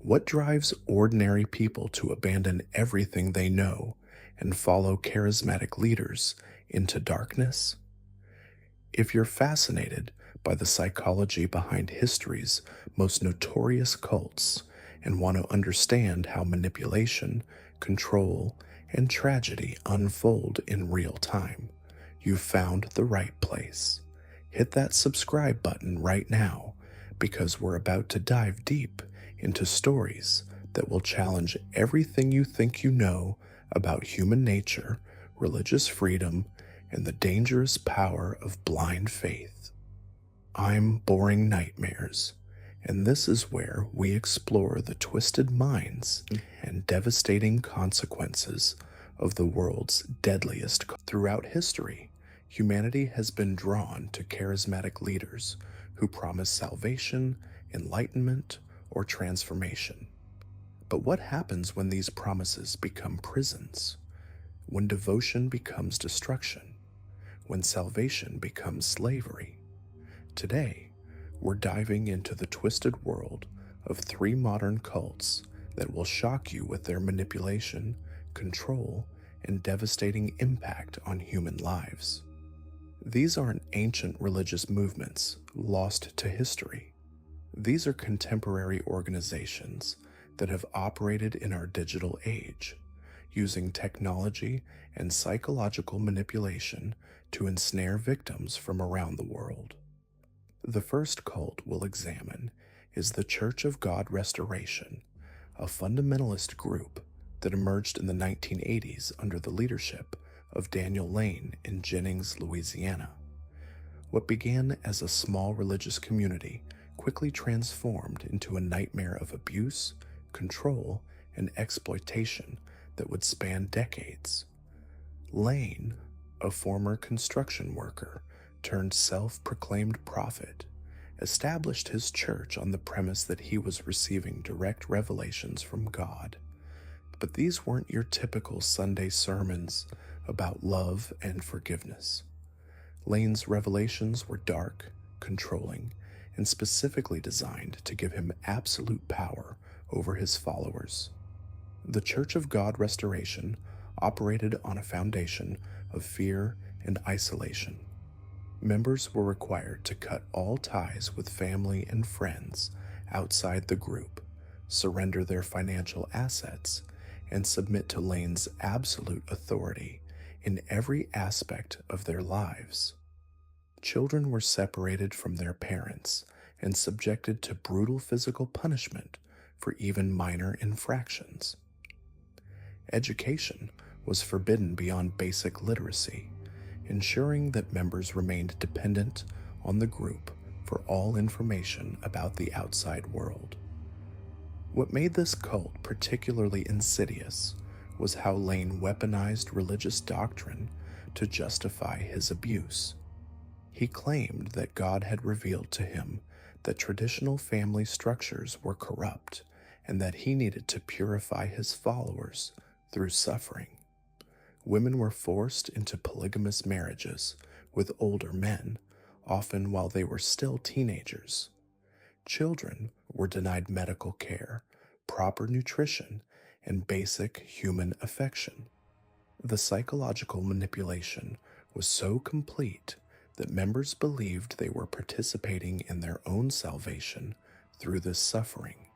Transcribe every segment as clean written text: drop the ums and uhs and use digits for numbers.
What drives ordinary people to abandon everything they know and follow charismatic leaders into darkness? If you're fascinated by the psychology behind history's most notorious cults and want to understand how manipulation, control, and tragedy unfold in real time, you've found the right place. Hit that subscribe button right now because we're about to dive deep into stories that will challenge everything you think you know about human nature, religious freedom, and the dangerous power of blind faith. I'm Boring Nightmares, and this is where we explore the twisted minds and devastating consequences of the world's deadliest. Throughout history, humanity has been drawn to charismatic leaders who promise salvation, enlightenment, or transformation. But what happens when these promises become prisons? When devotion becomes destruction? When salvation becomes slavery? Today, we're diving into the twisted world of three modern cults that will shock you with their manipulation, control, and devastating impact on human lives. These aren't ancient religious movements lost to history. These are contemporary organizations that have operated in our digital age, using technology and psychological manipulation to ensnare victims from around the world. The first cult we'll examine is the Church of God Restoration, a fundamentalist group that emerged in the 1980s under the leadership of Daniel Lane in Jennings, Louisiana. What began as a small religious community quickly transformed into a nightmare of abuse, control, and exploitation that would span decades. Lane, a former construction worker turned self-proclaimed prophet, established his church on the premise that he was receiving direct revelations from God. But these weren't your typical Sunday sermons about love and forgiveness. Lane's revelations were dark, controlling, and specifically designed to give him absolute power over his followers. The Church of God Restoration operated on a foundation of fear and isolation. Members were required to cut all ties with family and friends outside the group, surrender their financial assets, and submit to Lane's absolute authority in every aspect of their lives. Children were separated from their parents and subjected to brutal physical punishment for even minor infractions. Education was forbidden beyond basic literacy, ensuring that members remained dependent on the group for all information about the outside world. What made this cult particularly insidious was how Lane weaponized religious doctrine to justify his abuse. He claimed that God had revealed to him that traditional family structures were corrupt and that he needed to purify his followers through suffering. Women were forced into polygamous marriages with older men, often while they were still teenagers. Children were denied medical care, proper nutrition, and basic human affection. The psychological manipulation was so complete that members believed they were participating in their own salvation through this suffering.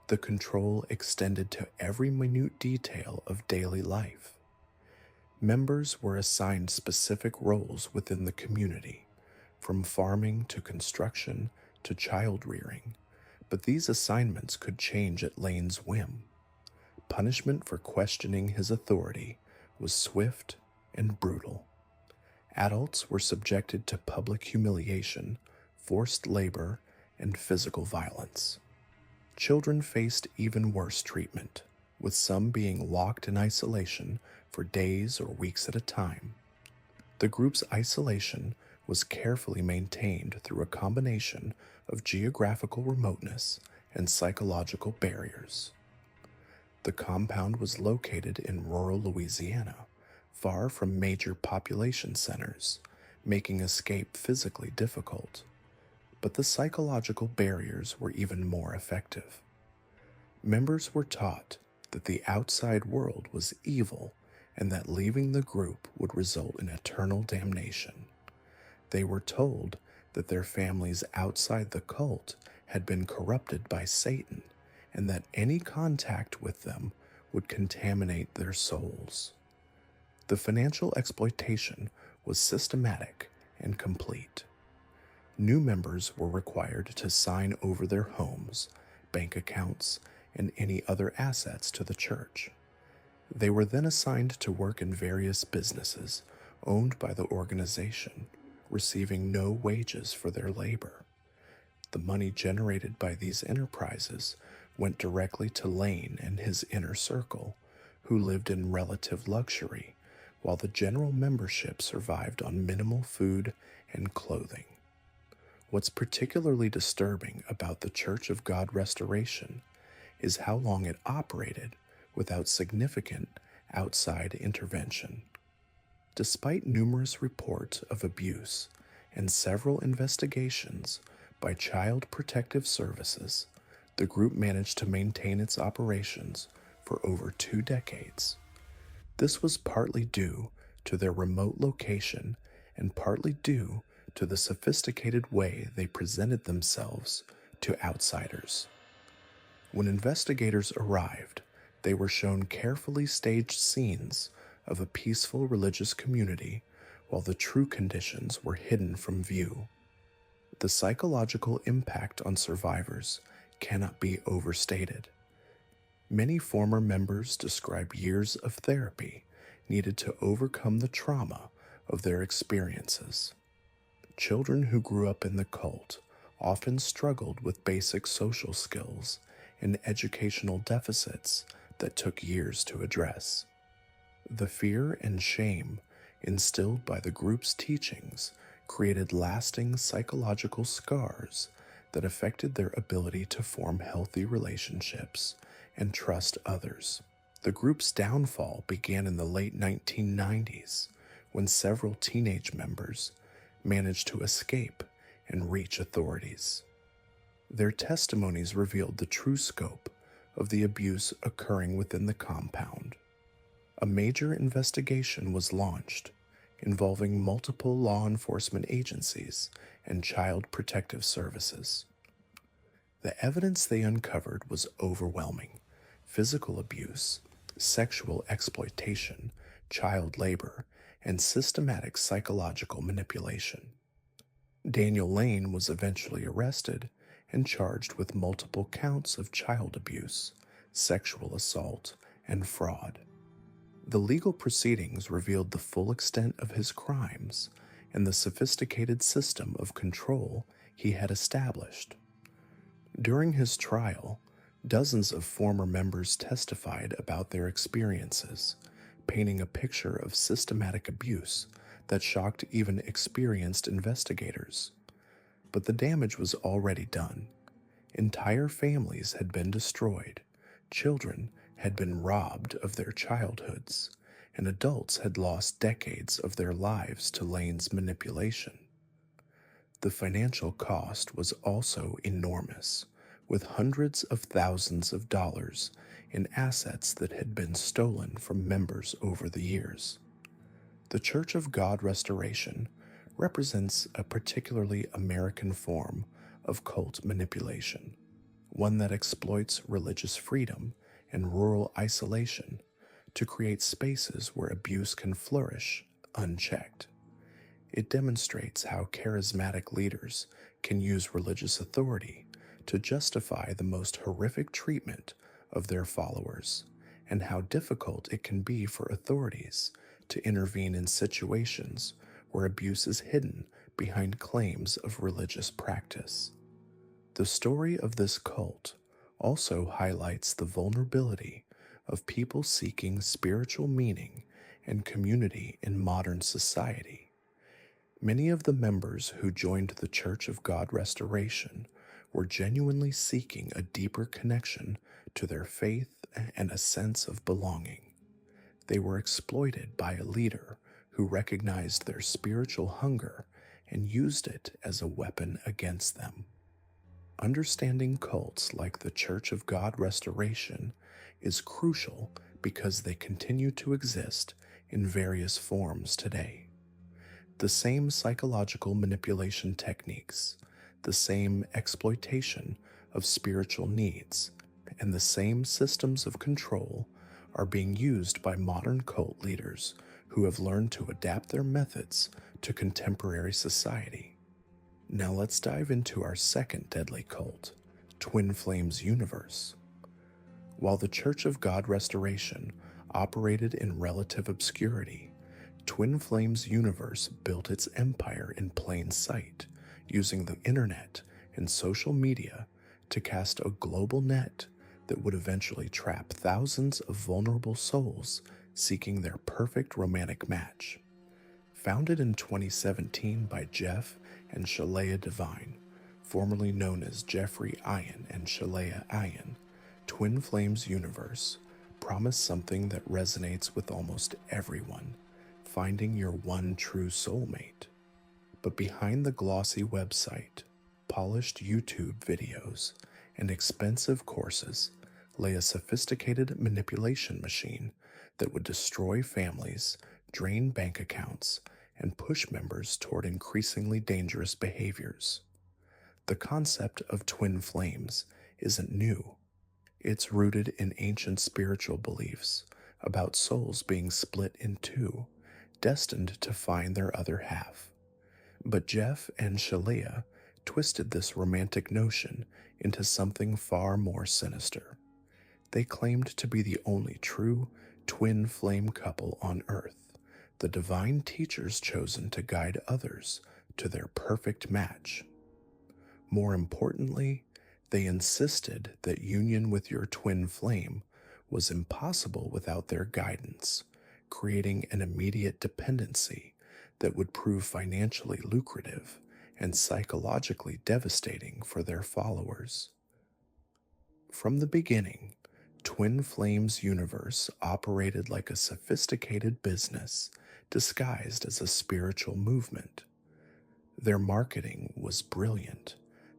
The control extended to every minute detail of daily life. Members were assigned specific roles within the community, from farming to construction to child rearing, but these assignments could change at Lane's whim. Punishment for questioning his authority was swift and brutal. Adults were subjected to public humiliation, forced labor, and physical violence. Children faced even worse treatment, with some being locked in isolation for days or weeks at a time. The group's isolation was carefully maintained through a combination of geographical remoteness and psychological barriers. The compound was located in rural Louisiana, far from major population centers, making escape physically difficult. But the psychological barriers were even more effective. Members were taught that the outside world was evil and that leaving the group would result in eternal damnation. They were told that their families outside the cult had been corrupted by Satan and that any contact with them would contaminate their souls. The financial exploitation was systematic and complete. New members were required to sign over their homes, bank accounts, and any other assets to the church. They were then assigned to work in various businesses owned by the organization, receiving no wages for their labor. The money generated by these enterprises went directly to Lane and his inner circle, who lived in relative luxury, while the general membership survived on minimal food and clothing. What's particularly disturbing about the Church of God Restoration is how long it operated without significant outside intervention. Despite numerous reports of abuse and several investigations by Child Protective Services, the group managed to maintain its operations for over 2 decades. This was partly due to their remote location and partly due to the sophisticated way they presented themselves to outsiders. When investigators arrived, they were shown carefully staged scenes of a peaceful religious community while the true conditions were hidden from view. The psychological impact on survivors cannot be overstated. Many former members describe years of therapy needed to overcome the trauma of their experiences. Children who grew up in the cult often struggled with basic social skills and educational deficits that took years to address. The fear and shame instilled by the group's teachings created lasting psychological scars that affected their ability to form healthy relationships and trust others. The group's downfall began in the late 1990s when several teenage members managed to escape and reach authorities. Their testimonies revealed the true scope of the abuse occurring within the compound. A major investigation was launched involving multiple law enforcement agencies and child protective services. The evidence they uncovered was overwhelming: physical abuse, sexual exploitation, child labor, and systematic psychological manipulation. Daniel Lane was eventually arrested and charged with multiple counts of child abuse, sexual assault, and fraud. The legal proceedings revealed the full extent of his crimes and the sophisticated system of control he had established. During his trial, dozens of former members testified about their experiences, painting a picture of systematic abuse that shocked even experienced investigators. But the damage was already done. Entire families had been destroyed, children had been robbed of their childhoods, and adults had lost decades of their lives to Lane's manipulation. The financial cost was also enormous, with hundreds of thousands of dollars in assets that had been stolen from members over the years. The Church of God Restoration represents a particularly American form of cult manipulation, one that exploits religious freedom and rural isolation to create spaces where abuse can flourish unchecked. It demonstrates how charismatic leaders can use religious authority to justify the most horrific treatment of their followers, and how difficult it can be for authorities to intervene in situations where abuse is hidden behind claims of religious practice. The story of this cult also highlights the vulnerability of people seeking spiritual meaning and community in modern society. Many of the members who joined the Church of God Restoration were genuinely seeking a deeper connection to their faith and a sense of belonging. They were exploited by a leader who recognized their spiritual hunger and used it as a weapon against them. Understanding cults like the Church of God Restoration is crucial because they continue to exist in various forms today. The same psychological manipulation techniques, the same exploitation of spiritual needs, and the same systems of control are being used by modern cult leaders who have learned to adapt their methods to contemporary society. Now let's dive into our second deadly cult, Twin Flames Universe. While the Church of God Restoration operated in relative obscurity, Twin Flames Universe built its empire in plain sight, using the internet and social media to cast a global net that would eventually trap thousands of vulnerable souls seeking their perfect romantic match. Founded in 2017 by Jeff and Shalea Devine, formerly known as Jeffrey Ian and Shalea Ian, Twin Flames Universe promised something that resonates with almost everyone: finding your one true soulmate. But behind the glossy website, polished YouTube videos, and expensive courses lay a sophisticated manipulation machine that would destroy families, drain bank accounts, and push members toward increasingly dangerous behaviors. The concept of twin flames isn't new. It's rooted in ancient spiritual beliefs about souls being split in two, destined to find their other half. But Jeff and Shalea twisted this romantic notion into something far more sinister. They claimed to be the only true twin flame couple on Earth, the divine teachers chosen to guide others to their perfect match. More importantly, they insisted that union with your twin flame was impossible without their guidance, creating an immediate dependency that would prove financially lucrative and psychologically devastating for their followers. From the beginning, Twin Flames Universe operated like a sophisticated business disguised as a spiritual movement. Their marketing was brilliant,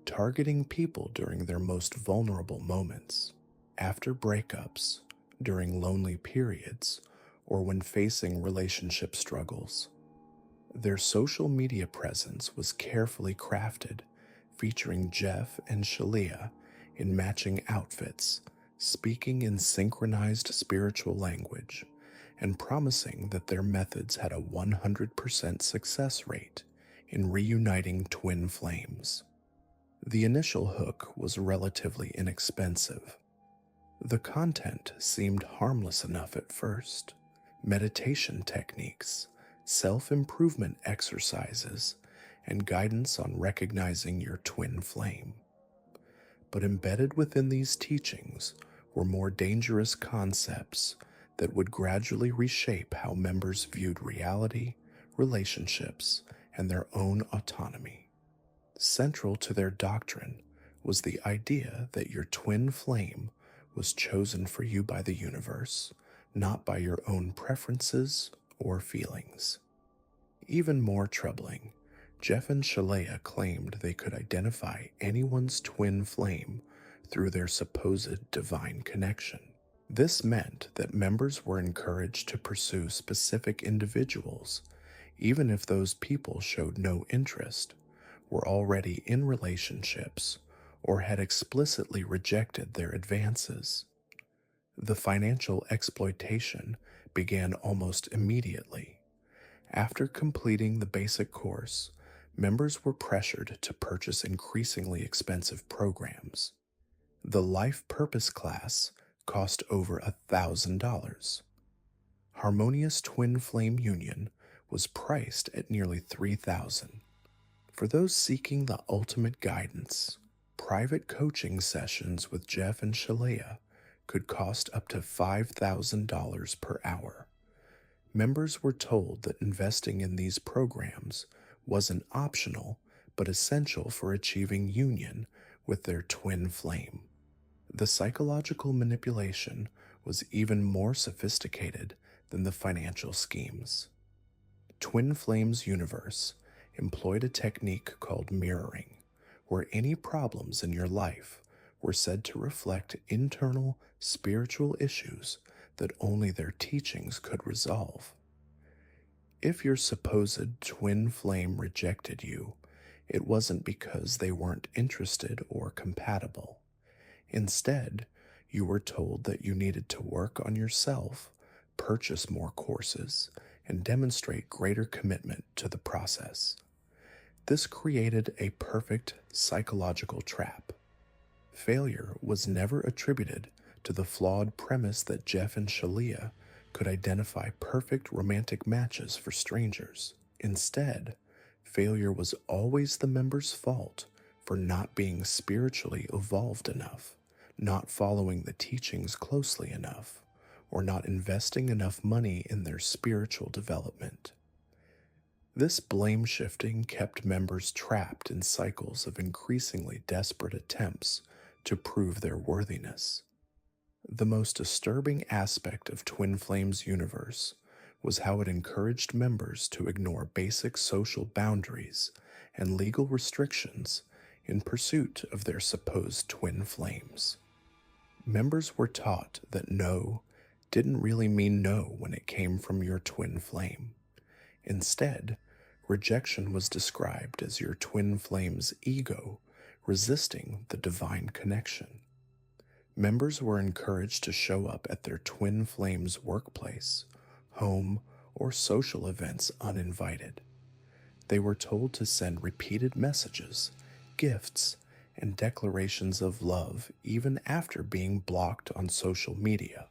targeting people during their most vulnerable moments, after breakups, during lonely periods, or when facing relationship struggles. Their social media presence was carefully crafted, featuring Jeff and Shalea in matching outfits, speaking in synchronized spiritual language, and promising that their methods had a 100% success rate in reuniting twin flames. The initial hook was relatively inexpensive. The content seemed harmless enough at first: meditation techniques, self-improvement exercises, and guidance on recognizing your twin flame. But embedded within these teachings were more dangerous concepts that would gradually reshape how members viewed reality, relationships, and their own autonomy. Central to their doctrine was the idea that your twin flame was chosen for you by the universe, not by your own preferences or feelings. Even more troubling, Jeff and Shalea claimed they could identify anyone's twin flame through their supposed divine connection. This meant that members were encouraged to pursue specific individuals, even if those people showed no interest, were already in relationships, or had explicitly rejected their advances. The financial exploitation began almost immediately. After completing the basic course, members were pressured to purchase increasingly expensive programs. The Life Purpose class cost over $1,000. Harmonious Twin Flame Union was priced at nearly $3,000. For those seeking the ultimate guidance, private coaching sessions with Jeff and Shalea could cost up to $5,000 per hour. Members were told that investing in these programs wasn't optional but essential for achieving union with their twin flame. The psychological manipulation was even more sophisticated than the financial schemes. Twin Flames Universe employed a technique called mirroring, where any problems in your life were said to reflect internal spiritual issues that only their teachings could resolve. If your supposed twin flame rejected you, it wasn't because they weren't interested or compatible. Instead, you were told that you needed to work on yourself, purchase more courses, and demonstrate greater commitment to the process. This created a perfect psychological trap. Failure was never attributed to the flawed premise that Jeff and Shalia could identify perfect romantic matches for strangers. Instead, failure was always the member's fault for not being spiritually evolved enough, not following the teachings closely enough, or not investing enough money in their spiritual development. This blame shifting kept members trapped in cycles of increasingly desperate attempts to prove their worthiness. The most disturbing aspect of Twin Flame's universe was how it encouraged members to ignore basic social boundaries and legal restrictions in pursuit of their supposed twin flames. Members were taught that no didn't really mean no when it came from your twin flame. Instead, rejection was described as your twin flame's ego resisting the divine connection. Members were encouraged to show up at their twin flame's workplace, home, or social events uninvited. They were told to send repeated messages, gifts, and declarations of love even after being blocked on social media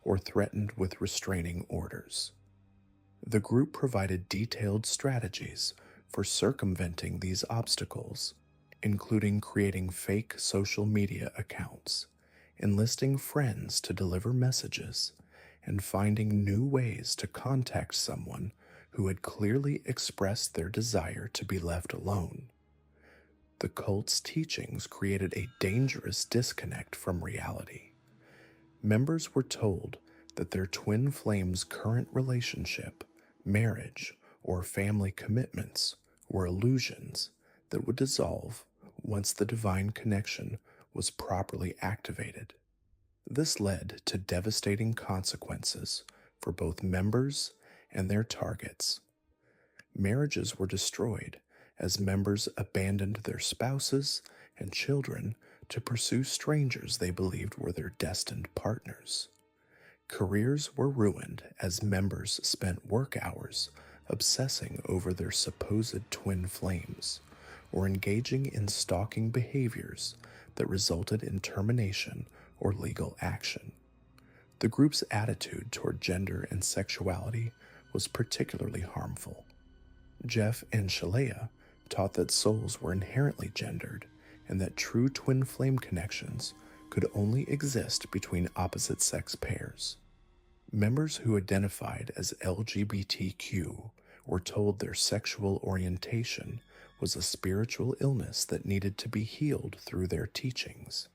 or threatened with restraining orders. The group provided detailed strategies for circumventing these obstacles, including creating fake social media accounts, enlisting friends to deliver messages, and finding new ways to contact someone who had clearly expressed their desire to be left alone. The cult's teachings created a dangerous disconnect from reality. Members were told that their twin flame's current relationship, marriage, or family commitments were illusions that would dissolve once the divine connection was properly activated. This led to devastating consequences for both members and their targets. Marriages were destroyed as members abandoned their spouses and children to pursue strangers they believed were their destined partners. Careers were ruined as members spent work hours obsessing over their supposed twin flames or engaging in stalking behaviors that resulted in termination or legal action. The group's attitude toward gender and sexuality was particularly harmful. Jeff and Shalea taught that souls were inherently gendered and that true twin flame connections could only exist between opposite sex pairs. Members who identified as LGBTQ were told their sexual orientation was a spiritual illness that needed to be healed through their teachings.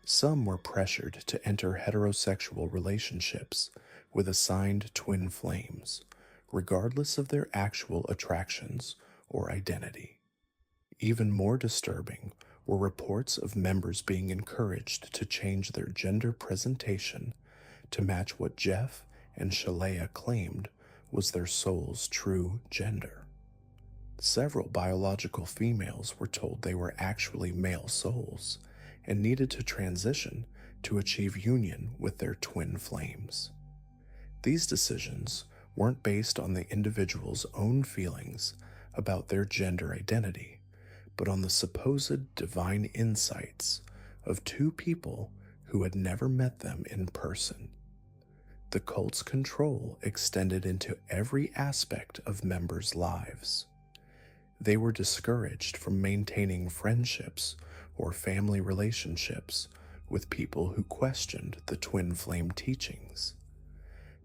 Some were pressured to enter heterosexual relationships with assigned twin flames, regardless of their actual attractions or identity. Even more disturbing were reports of members being encouraged to change their gender presentation to match what Jeff and Shalea claimed was their soul's true gender. Several biological females were told they were actually male souls and needed to transition to achieve union with their twin flames. These decisions weren't based on the individual's own feelings about their gender identity, but on the supposed divine insights of two people who had never met them in person. The cult's control extended into every aspect of members' lives. They were discouraged from maintaining friendships or family relationships with people who questioned the twin flame teachings.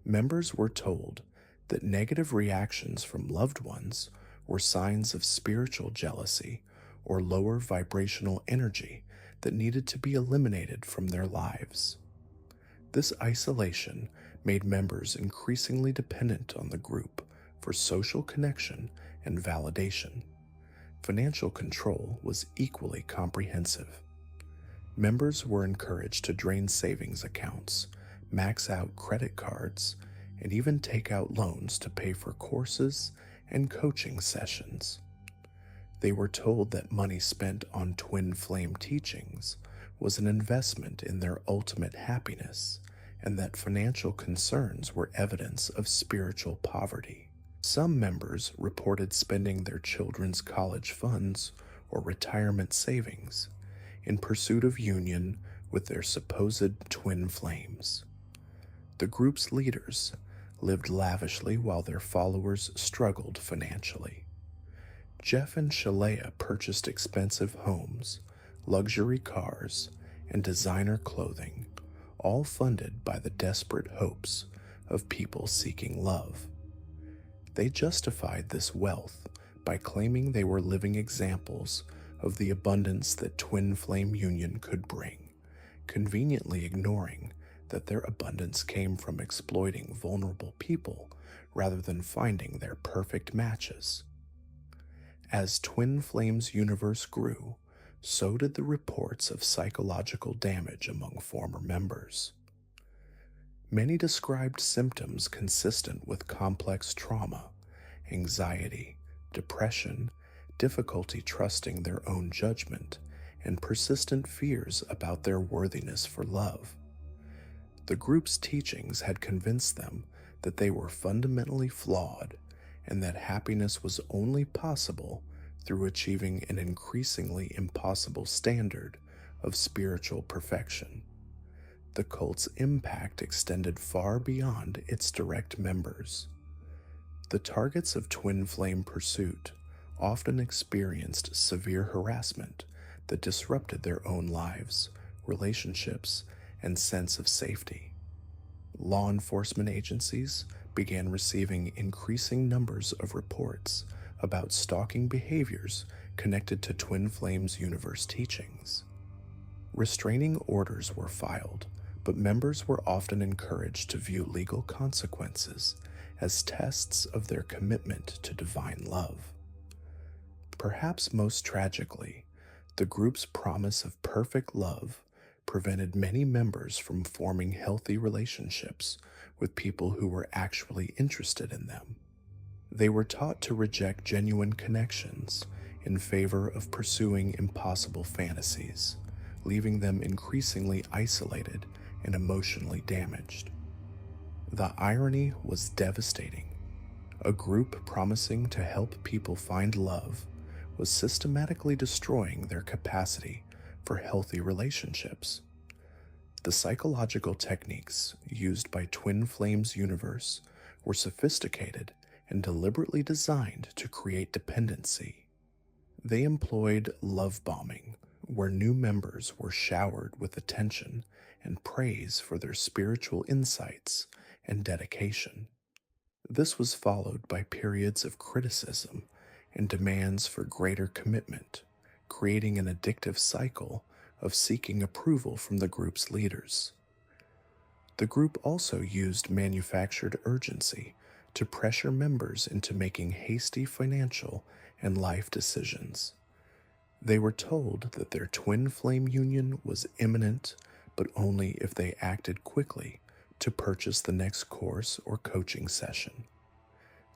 Members were told that negative reactions from loved ones were signs of spiritual jealousy or lower vibrational energy that needed to be eliminated from their lives. This isolation made members increasingly dependent on the group for social connection and validation. Financial control was equally comprehensive. Members were encouraged to drain savings accounts, max out credit cards, and even take out loans to pay for courses and coaching sessions. They were told that money spent on twin flame teachings was an investment in their ultimate happiness, and that financial concerns were evidence of spiritual poverty. Some members reported spending their children's college funds or retirement savings in pursuit of union with their supposed twin flames. The group's leaders lived lavishly while their followers struggled financially. Jeff and Shalea purchased expensive homes, luxury cars, and designer clothing, all funded by the desperate hopes of people seeking love. They justified this wealth by claiming they were living examples of the abundance that twin flame union could bring, conveniently ignoring that their abundance came from exploiting vulnerable people rather than finding their perfect matches. As Twin Flame's universe grew, so did the reports of psychological damage among former members. Many described symptoms consistent with complex trauma, anxiety, depression, difficulty trusting their own judgment, and persistent fears about their worthiness for love. The group's teachings had convinced them that they were fundamentally flawed and that happiness was only possible through achieving an increasingly impossible standard of spiritual perfection. The cult's impact extended far beyond its direct members. The targets of twin flame pursuit often experienced severe harassment that disrupted their own lives, relationships, and sense of safety. Law enforcement agencies began receiving increasing numbers of reports about stalking behaviors connected to Twin Flame's universe teachings. Restraining orders were filed, but members were often encouraged to view legal consequences as tests of their commitment to divine love. Perhaps most tragically, the group's promise of perfect love prevented many members from forming healthy relationships with people who were actually interested in them. They were taught to reject genuine connections in favor of pursuing impossible fantasies, leaving them increasingly isolated and emotionally damaged. The irony was devastating. A group promising to help people find love was systematically destroying their capacity for healthy relationships. The psychological techniques used by Twin Flame's universe were sophisticated and deliberately designed to create dependency. They employed love bombing, where new members were showered with attention and praise for their spiritual insights and dedication. This was followed by periods of criticism and demands for greater commitment, creating an addictive cycle of seeking approval from the group's leaders. The group also used manufactured urgency to pressure members into making hasty financial and life decisions. They were told that their twin flame union was imminent, but only if they acted quickly to purchase the next course or coaching session.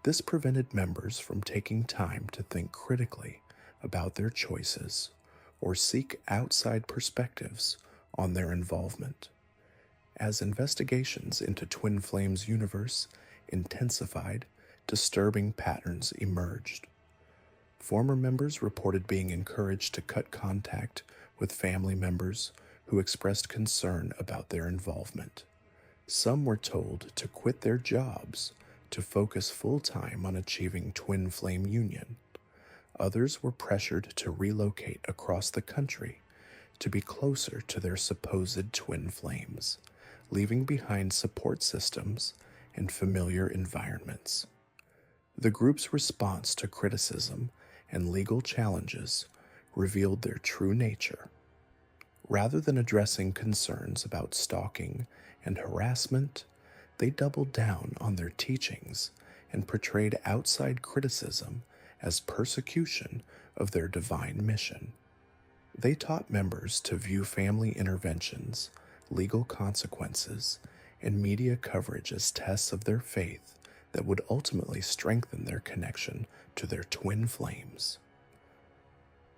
This prevented members from taking time to think critically about their choices or seek outside perspectives on their involvement. As investigations into Twin Flame's universe intensified, disturbing patterns emerged. Former members reported being encouraged to cut contact with family members who expressed concern about their involvement. Some were told to quit their jobs to focus full-time on achieving twin flame union. Others were pressured to relocate across the country to be closer to their supposed twin flames, leaving behind support systems and familiar environments. The group's response to criticism and legal challenges revealed their true nature. Rather than addressing concerns about stalking and harassment, they doubled down on their teachings and portrayed outside criticism as persecution of their divine mission. They taught members to view family interventions, legal consequences, and media coverage as tests of their faith that would ultimately strengthen their connection to their twin flames.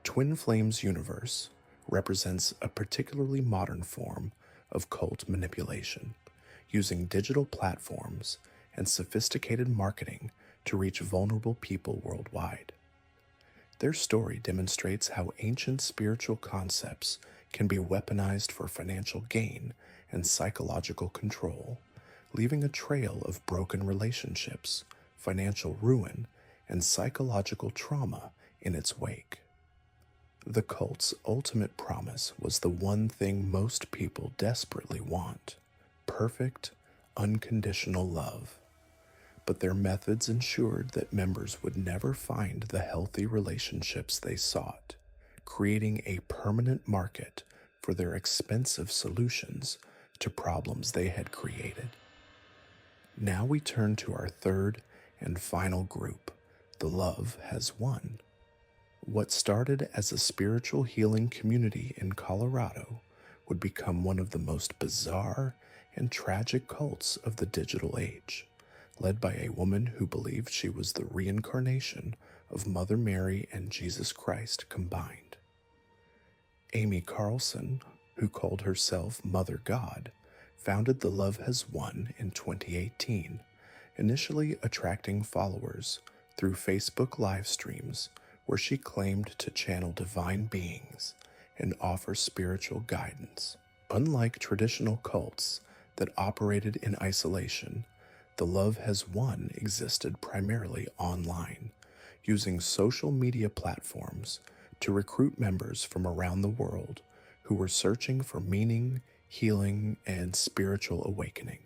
Twin Flames Universe represents a particularly modern form of cult manipulation, using digital platforms and sophisticated marketing to reach vulnerable people worldwide. Their story demonstrates how ancient spiritual concepts can be weaponized for financial gain and psychological control, leaving a trail of broken relationships, financial ruin, and psychological trauma in its wake. The cult's ultimate promise was the one thing most people desperately want: perfect, unconditional love. But their methods ensured that members would never find the healthy relationships they sought, creating a permanent market for their expensive solutions to problems they had created. Now we turn to our third and final group, the Love Has Won. What started as a spiritual healing community in Colorado would become one of the most bizarre and tragic cults of the digital age, led by a woman who believed she was the reincarnation of Mother Mary and Jesus Christ combined. Amy Carlson, who called herself Mother God, founded The Love Has Won in 2018, initially attracting followers through Facebook live streams where she claimed to channel divine beings and offer spiritual guidance. Unlike traditional cults that operated in isolation, The Love Has Won existed primarily online, using social media platforms to recruit members from around the world who were searching for meaning, healing, and spiritual awakening.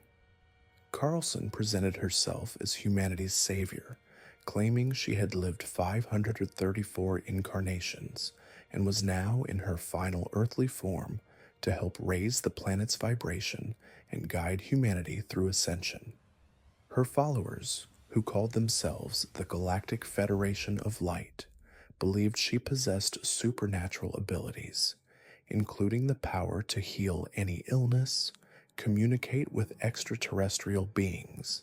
Carlson presented herself as humanity's savior, claiming she had lived 534 incarnations and was now in her final earthly form to help raise the planet's vibration and guide humanity through ascension. Her followers, who called themselves the Galactic Federation of Light, believed she possessed supernatural abilities, including the power to heal any illness, communicate with extraterrestrial beings,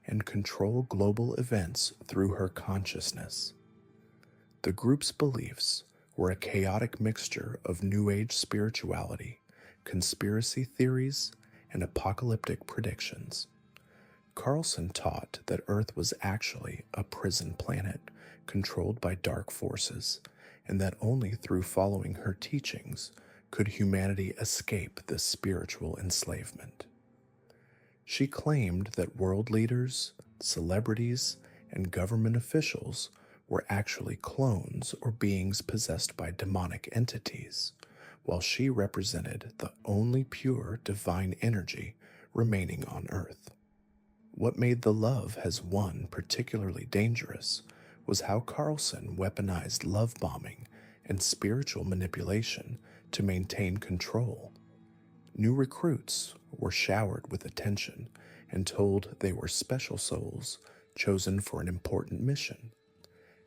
and control global events through her consciousness. The group's beliefs were a chaotic mixture of New Age spirituality, conspiracy theories, and apocalyptic predictions. Carlson taught that Earth was actually a prison planet controlled by dark forces, and that only through following her teachings could humanity escape this spiritual enslavement. She claimed that world leaders, celebrities, and government officials were actually clones or beings possessed by demonic entities, while she represented the only pure divine energy remaining on Earth. What made The Love Has Won particularly dangerous was how Carlson weaponized love bombing and spiritual manipulation to maintain control. New recruits were showered with attention and told they were special souls chosen for an important mission.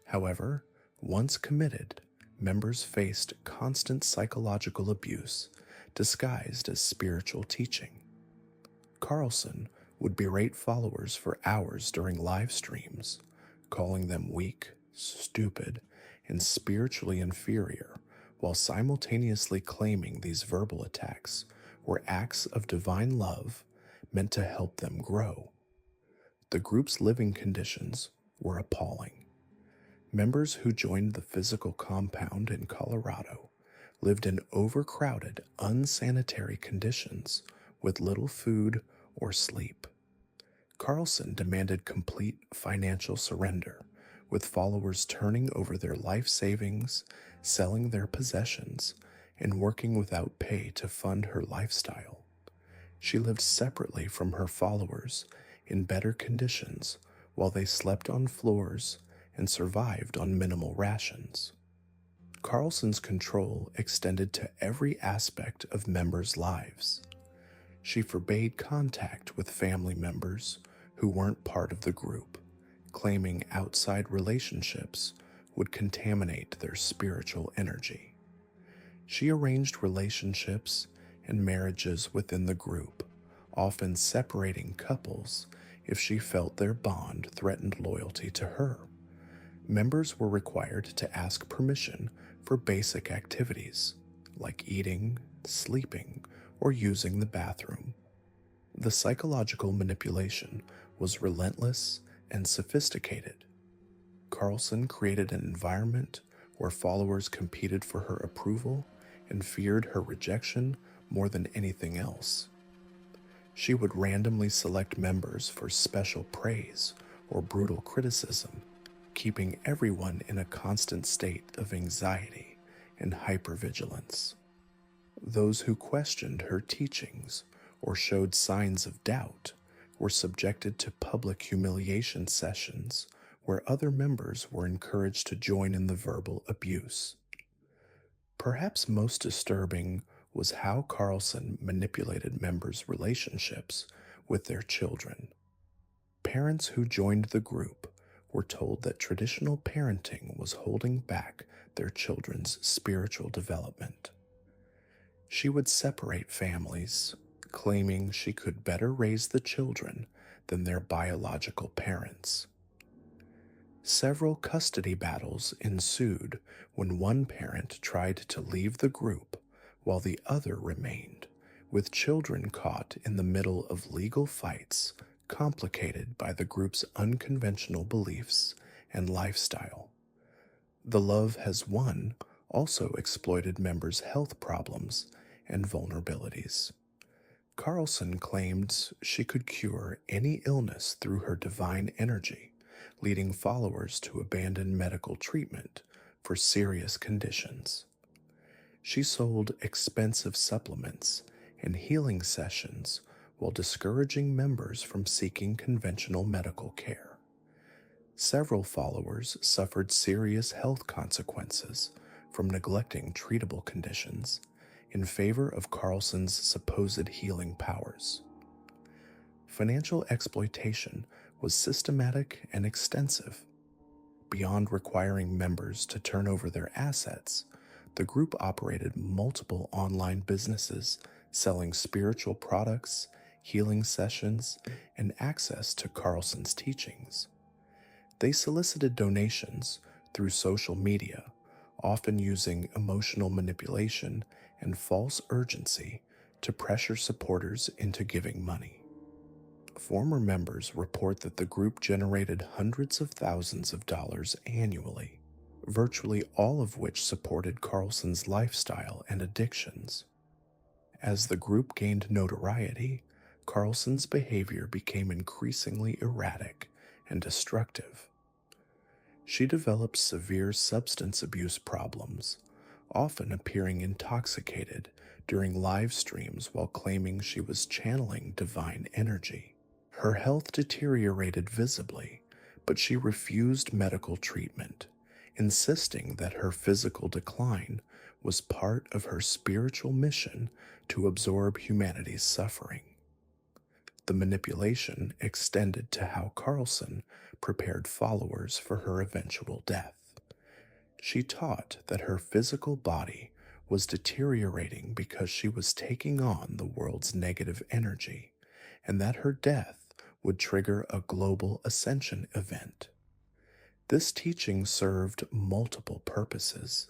However, once committed, members faced constant psychological abuse disguised as spiritual teaching. Carlson would berate followers for hours during live streams, calling them weak, stupid, and spiritually inferior, while simultaneously claiming these verbal attacks were acts of divine love meant to help them grow. The group's living conditions were appalling. Members who joined the physical compound in Colorado lived in overcrowded, unsanitary conditions with little food or sleep. Carlson demanded complete financial surrender, with followers turning over their life savings, selling their possessions, and working without pay to fund her lifestyle. She lived separately from her followers in better conditions while they slept on floors and survived on minimal rations. Carlson's control extended to every aspect of members' lives. She forbade contact with family members who weren't part of the group, claiming outside relationships would contaminate their spiritual energy. She arranged relationships and marriages within the group, often separating couples if she felt their bond threatened loyalty to her. Members were required to ask permission for basic activities like eating, sleeping, or using the bathroom. The psychological manipulation was relentless and sophisticated. Carlson created an environment where followers competed for her approval and feared her rejection more than anything else. She would randomly select members for special praise or brutal criticism, keeping everyone in a constant state of anxiety and hypervigilance. Those who questioned her teachings or showed signs of doubt were subjected to public humiliation sessions where other members were encouraged to join in the verbal abuse. Perhaps most disturbing was how Carlson manipulated members' relationships with their children. Parents who joined the group were told that traditional parenting was holding back their children's spiritual development. She would separate families, claiming she could better raise the children than their biological parents. Several custody battles ensued when one parent tried to leave the group while the other remained, with children caught in the middle of legal fights complicated by the group's unconventional beliefs and lifestyle. The Love Has Won also exploited members' health problems and vulnerabilities. Carlson claimed she could cure any illness through her divine energy, leading followers to abandon medical treatment for serious conditions. She sold expensive supplements and healing sessions while discouraging members from seeking conventional medical care. Several followers suffered serious health consequences from neglecting treatable conditions in favor of Carlson's supposed healing powers. Financial exploitation was systematic and extensive. Beyond requiring members to turn over their assets, the group operated multiple online businesses selling spiritual products, healing sessions, and access to Carlson's teachings. They solicited donations through social media, often using emotional manipulation and false urgency to pressure supporters into giving money. Former members report that the group generated hundreds of thousands of dollars annually, virtually all of which supported Carlson's lifestyle and addictions. As the group gained notoriety, Carlson's behavior became increasingly erratic and destructive. She developed severe substance abuse problems, often appearing intoxicated during live streams while claiming she was channeling divine energy. Her health deteriorated visibly, but she refused medical treatment, insisting that her physical decline was part of her spiritual mission to absorb humanity's suffering. The manipulation extended to how Carlson prepared followers for her eventual death. She taught that her physical body was deteriorating because she was taking on the world's negative energy, and that her death would trigger a global ascension event. This teaching served multiple purposes.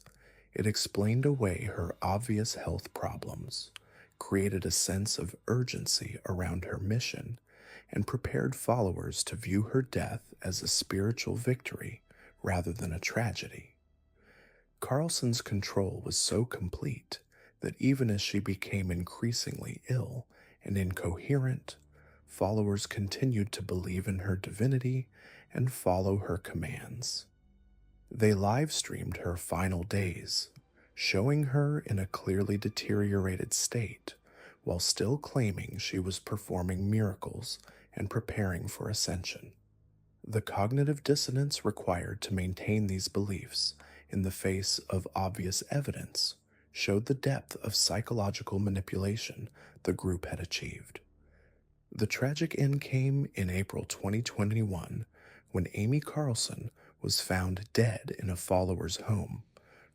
It explained away her obvious health problems, created a sense of urgency around her mission, and prepared followers to view her death as a spiritual victory rather than a tragedy. Carlson's control was so complete that even as she became increasingly ill and incoherent, followers continued to believe in her divinity and follow her commands. They live-streamed her final days, showing her in a clearly deteriorated state, while still claiming she was performing miracles and preparing for ascension. The cognitive dissonance required to maintain these beliefs in the face of obvious evidence showed the depth of psychological manipulation the group had achieved. The tragic end came in April 2021 when Amy Carlson was found dead in a follower's home,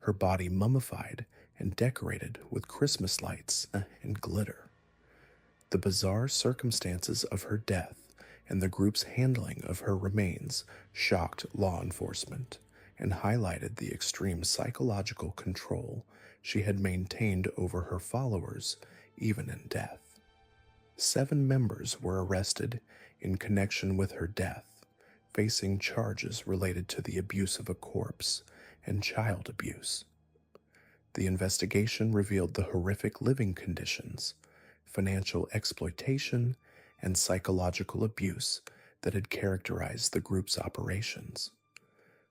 her body mummified and decorated with Christmas lights and glitter. The bizarre circumstances of her death and the group's handling of her remains shocked law enforcement and highlighted the extreme psychological control she had maintained over her followers even in death. 7 members were arrested in connection with her death, facing charges related to the abuse of a corpse and child abuse. The investigation revealed the horrific living conditions, financial exploitation, and psychological abuse that had characterized the group's operations.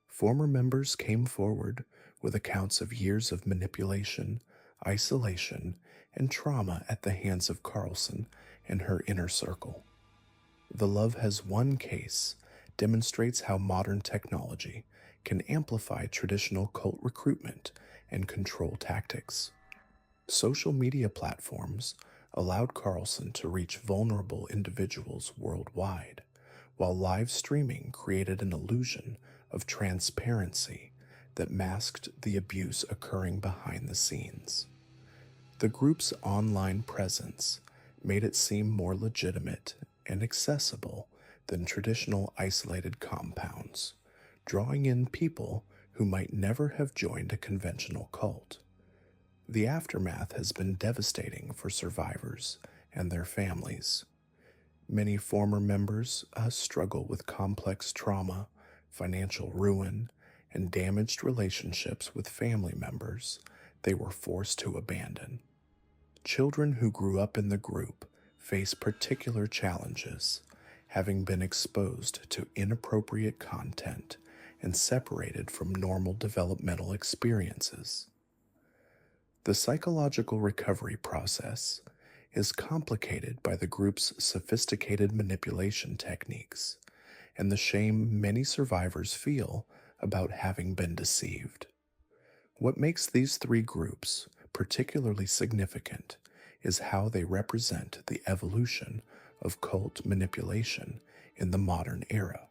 Former members came forward with accounts of years of manipulation, isolation, and trauma at the hands of Carlson and her inner circle. The Love Has Won case demonstrates how modern technology can amplify traditional cult recruitment and control tactics. Social media platforms allowed Carlson to reach vulnerable individuals worldwide, while live streaming created an illusion of transparency that masked the abuse occurring behind the scenes. The group's online presence made it seem more legitimate and accessible than traditional isolated compounds, drawing in people who might never have joined a conventional cult. The aftermath has been devastating for survivors and their families. Many former members struggle with complex trauma, financial ruin, and damaged relationships with family members they were forced to abandon. Children who grew up in the group face particular challenges, having been exposed to inappropriate content and separated from normal developmental experiences. The psychological recovery process is complicated by the group's sophisticated manipulation techniques and the shame many survivors feel about having been deceived. What makes these 3 groups particularly significant is how they represent the evolution of cult manipulation in the modern era.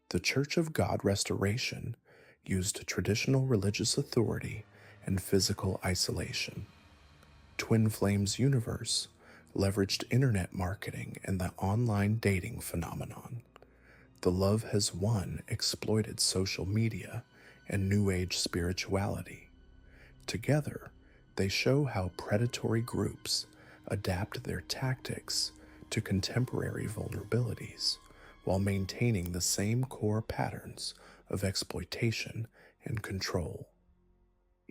The Church of God Restoration used traditional religious authority and physical isolation. Twin Flames Universe leveraged internet marketing and the online dating phenomenon. The Love Has Won exploited social media and New Age spirituality. Together, they show how predatory groups adapt their tactics to contemporary vulnerabilities while maintaining the same core patterns of exploitation and control.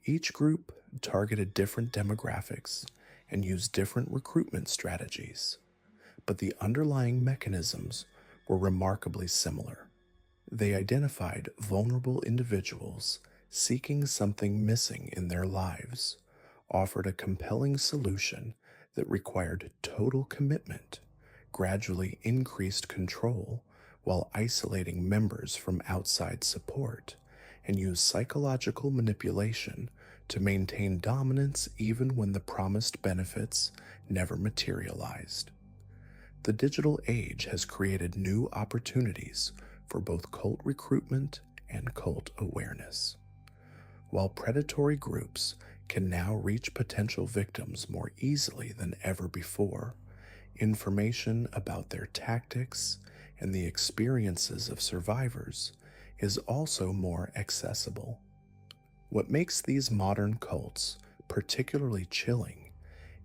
Each group targeted different demographics and used different recruitment strategies, but the underlying mechanisms were remarkably similar. They identified vulnerable individuals seeking something missing in their lives, offered a compelling solution that required total commitment, gradually increased control while isolating members from outside support, and used psychological manipulation to maintain dominance even when the promised benefits never materialized. The digital age has created new opportunities for both cult recruitment and cult awareness. While predatory groups can now reach potential victims more easily than ever before, information about their tactics and the experiences of survivors is also more accessible. What makes these modern cults particularly chilling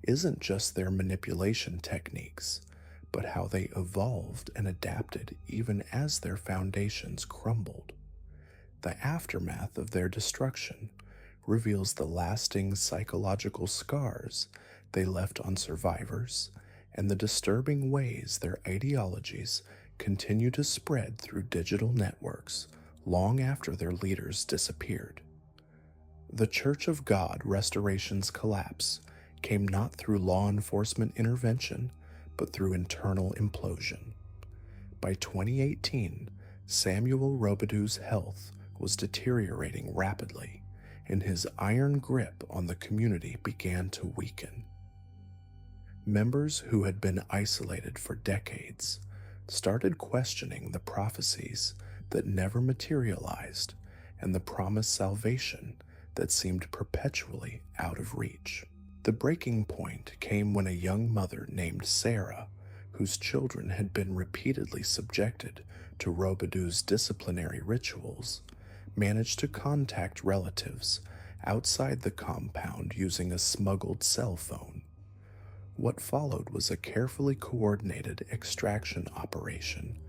isn't just their manipulation techniques, but how they evolved and adapted even as their foundations crumbled. The aftermath of their destruction reveals the lasting psychological scars they left on survivors and the disturbing ways their ideologies continue to spread through digital networks long after their leaders disappeared. The Church of God Restoration's collapse came not through law enforcement intervention, but through internal implosion. By 2018, Samuel Robidoux' health was deteriorating rapidly, and his iron grip on the community began to weaken. Members who had been isolated for decades started questioning the prophecies that never materialized, and the promised salvation that seemed perpetually out of reach. The breaking point came when a young mother named Sarah, whose children had been repeatedly subjected to Robidoux' disciplinary rituals, managed to contact relatives outside the compound using a smuggled cell phone. What followed was a carefully coordinated extraction operation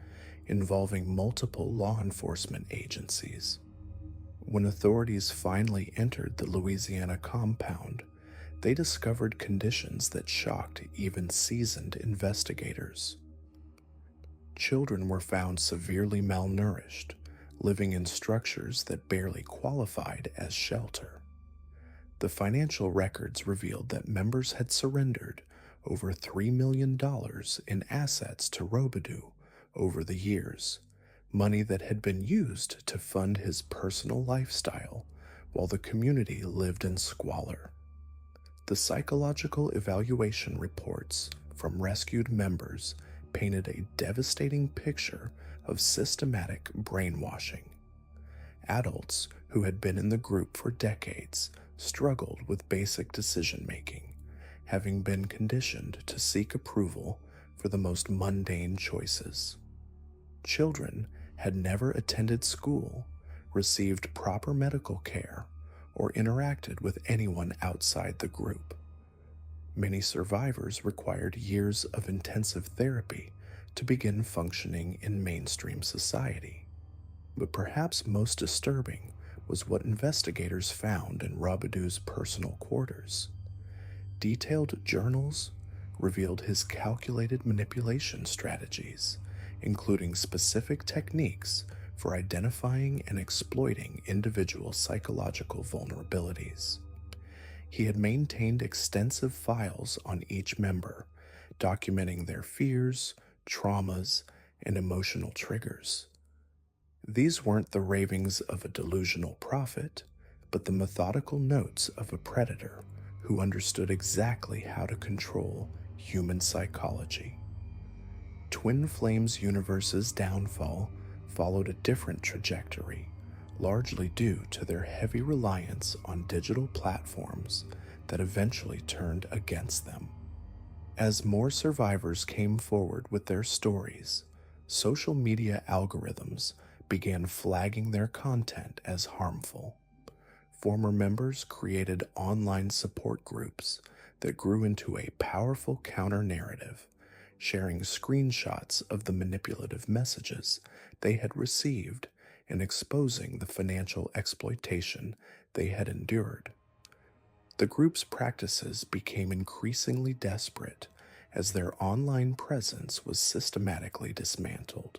involving multiple law enforcement agencies. When authorities finally entered the Louisiana compound, they discovered conditions that shocked even seasoned investigators. Children were found severely malnourished, living in structures that barely qualified as shelter. The financial records revealed that members had surrendered over $3 million in assets to Robidoux over the years, money that had been used to fund his personal lifestyle while the community lived in squalor. The psychological evaluation reports from rescued members painted a devastating picture of systematic brainwashing. Adults who had been in the group for decades struggled with basic decision-making, having been conditioned to seek approval for the most mundane choices. Children had never attended school, received proper medical care, or interacted with anyone outside the group. Many survivors required years of intensive therapy to begin functioning in mainstream society. But perhaps most disturbing was what investigators found in Robidoux' personal quarters. Detailed journals revealed his calculated manipulation strategies, including specific techniques for identifying and exploiting individual psychological vulnerabilities. He had maintained extensive files on each member, documenting their fears, traumas, and emotional triggers. These weren't the ravings of a delusional prophet, but the methodical notes of a predator who understood exactly how to control human psychology. Twin Flames Universe's downfall followed a different trajectory, largely due to their heavy reliance on digital platforms that eventually turned against them. As more survivors came forward with their stories, social media algorithms began flagging their content as harmful. Former members created online support groups that grew into a powerful counter-narrative, sharing screenshots of the manipulative messages they had received and exposing the financial exploitation they had endured. The group's practices became increasingly desperate as their online presence was systematically dismantled.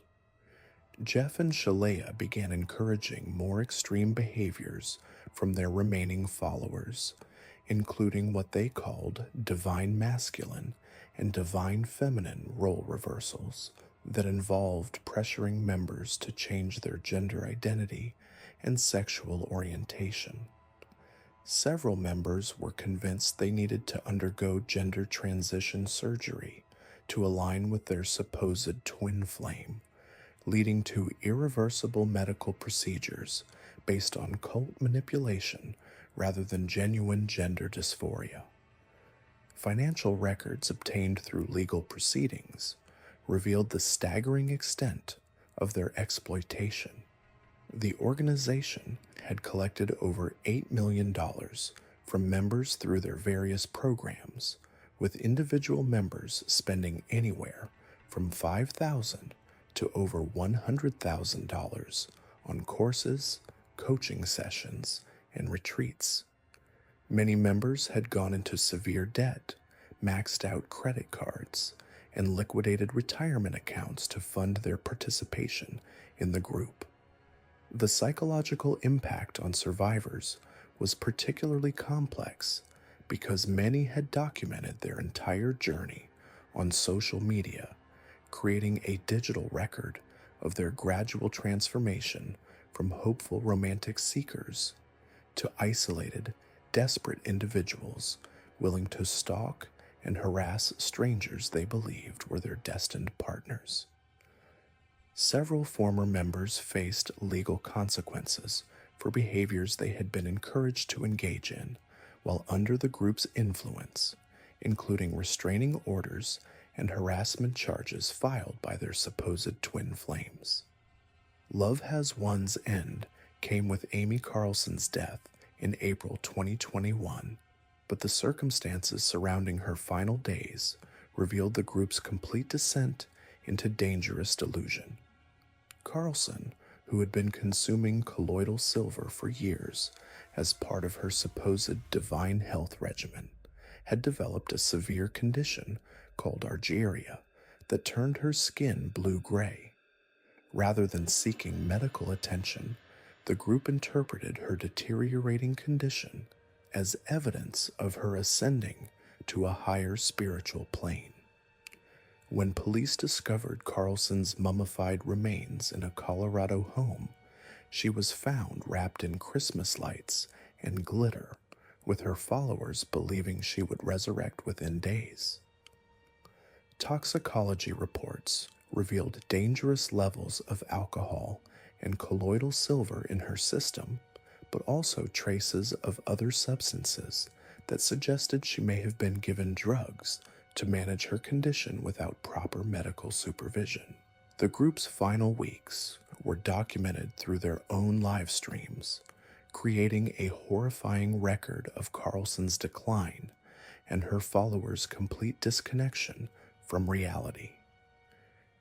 Jeff and Shalea began encouraging more extreme behaviors from their remaining followers, including what they called divine masculine and divine feminine role reversals that involved pressuring members to change their gender identity and sexual orientation. Several members were convinced they needed to undergo gender transition surgery to align with their supposed twin flame, leading to irreversible medical procedures based on cult manipulation rather than genuine gender dysphoria. Financial records obtained through legal proceedings revealed the staggering extent of their exploitation. The organization had collected over $8 million from members through their various programs, with individual members spending anywhere from $5,000 to over $100,000 on courses, coaching sessions, and retreats. Many members had gone into severe debt, maxed out credit cards, and liquidated retirement accounts to fund their participation in the group. The psychological impact on survivors was particularly complex because many had documented their entire journey on social media, creating a digital record of their gradual transformation from hopeful romantic seekers to isolated, desperate individuals willing to stalk and harass strangers they believed were their destined partners. Several former members faced legal consequences for behaviors they had been encouraged to engage in while under the group's influence, including restraining orders and harassment charges filed by their supposed twin flames. Love Has One's End came with Amy Carlson's death in April 2021, but the circumstances surrounding her final days revealed the group's complete descent into dangerous delusion. Carlson, who had been consuming colloidal silver for years as part of her supposed divine health regimen, had developed a severe condition called argyria that turned her skin blue-gray. Rather than seeking medical attention, the group interpreted her deteriorating condition as evidence of her ascending to a higher spiritual plane. When police discovered Carlson's mummified remains in a Colorado home, she was found wrapped in Christmas lights and glitter, with her followers believing she would resurrect within days. Toxicology reports revealed dangerous levels of alcohol and colloidal silver in her system, but also traces of other substances that suggested she may have been given drugs to manage her condition without proper medical supervision. The group's final weeks were documented through their own live streams, creating a horrifying record of Carlson's decline and her followers' complete disconnection from reality.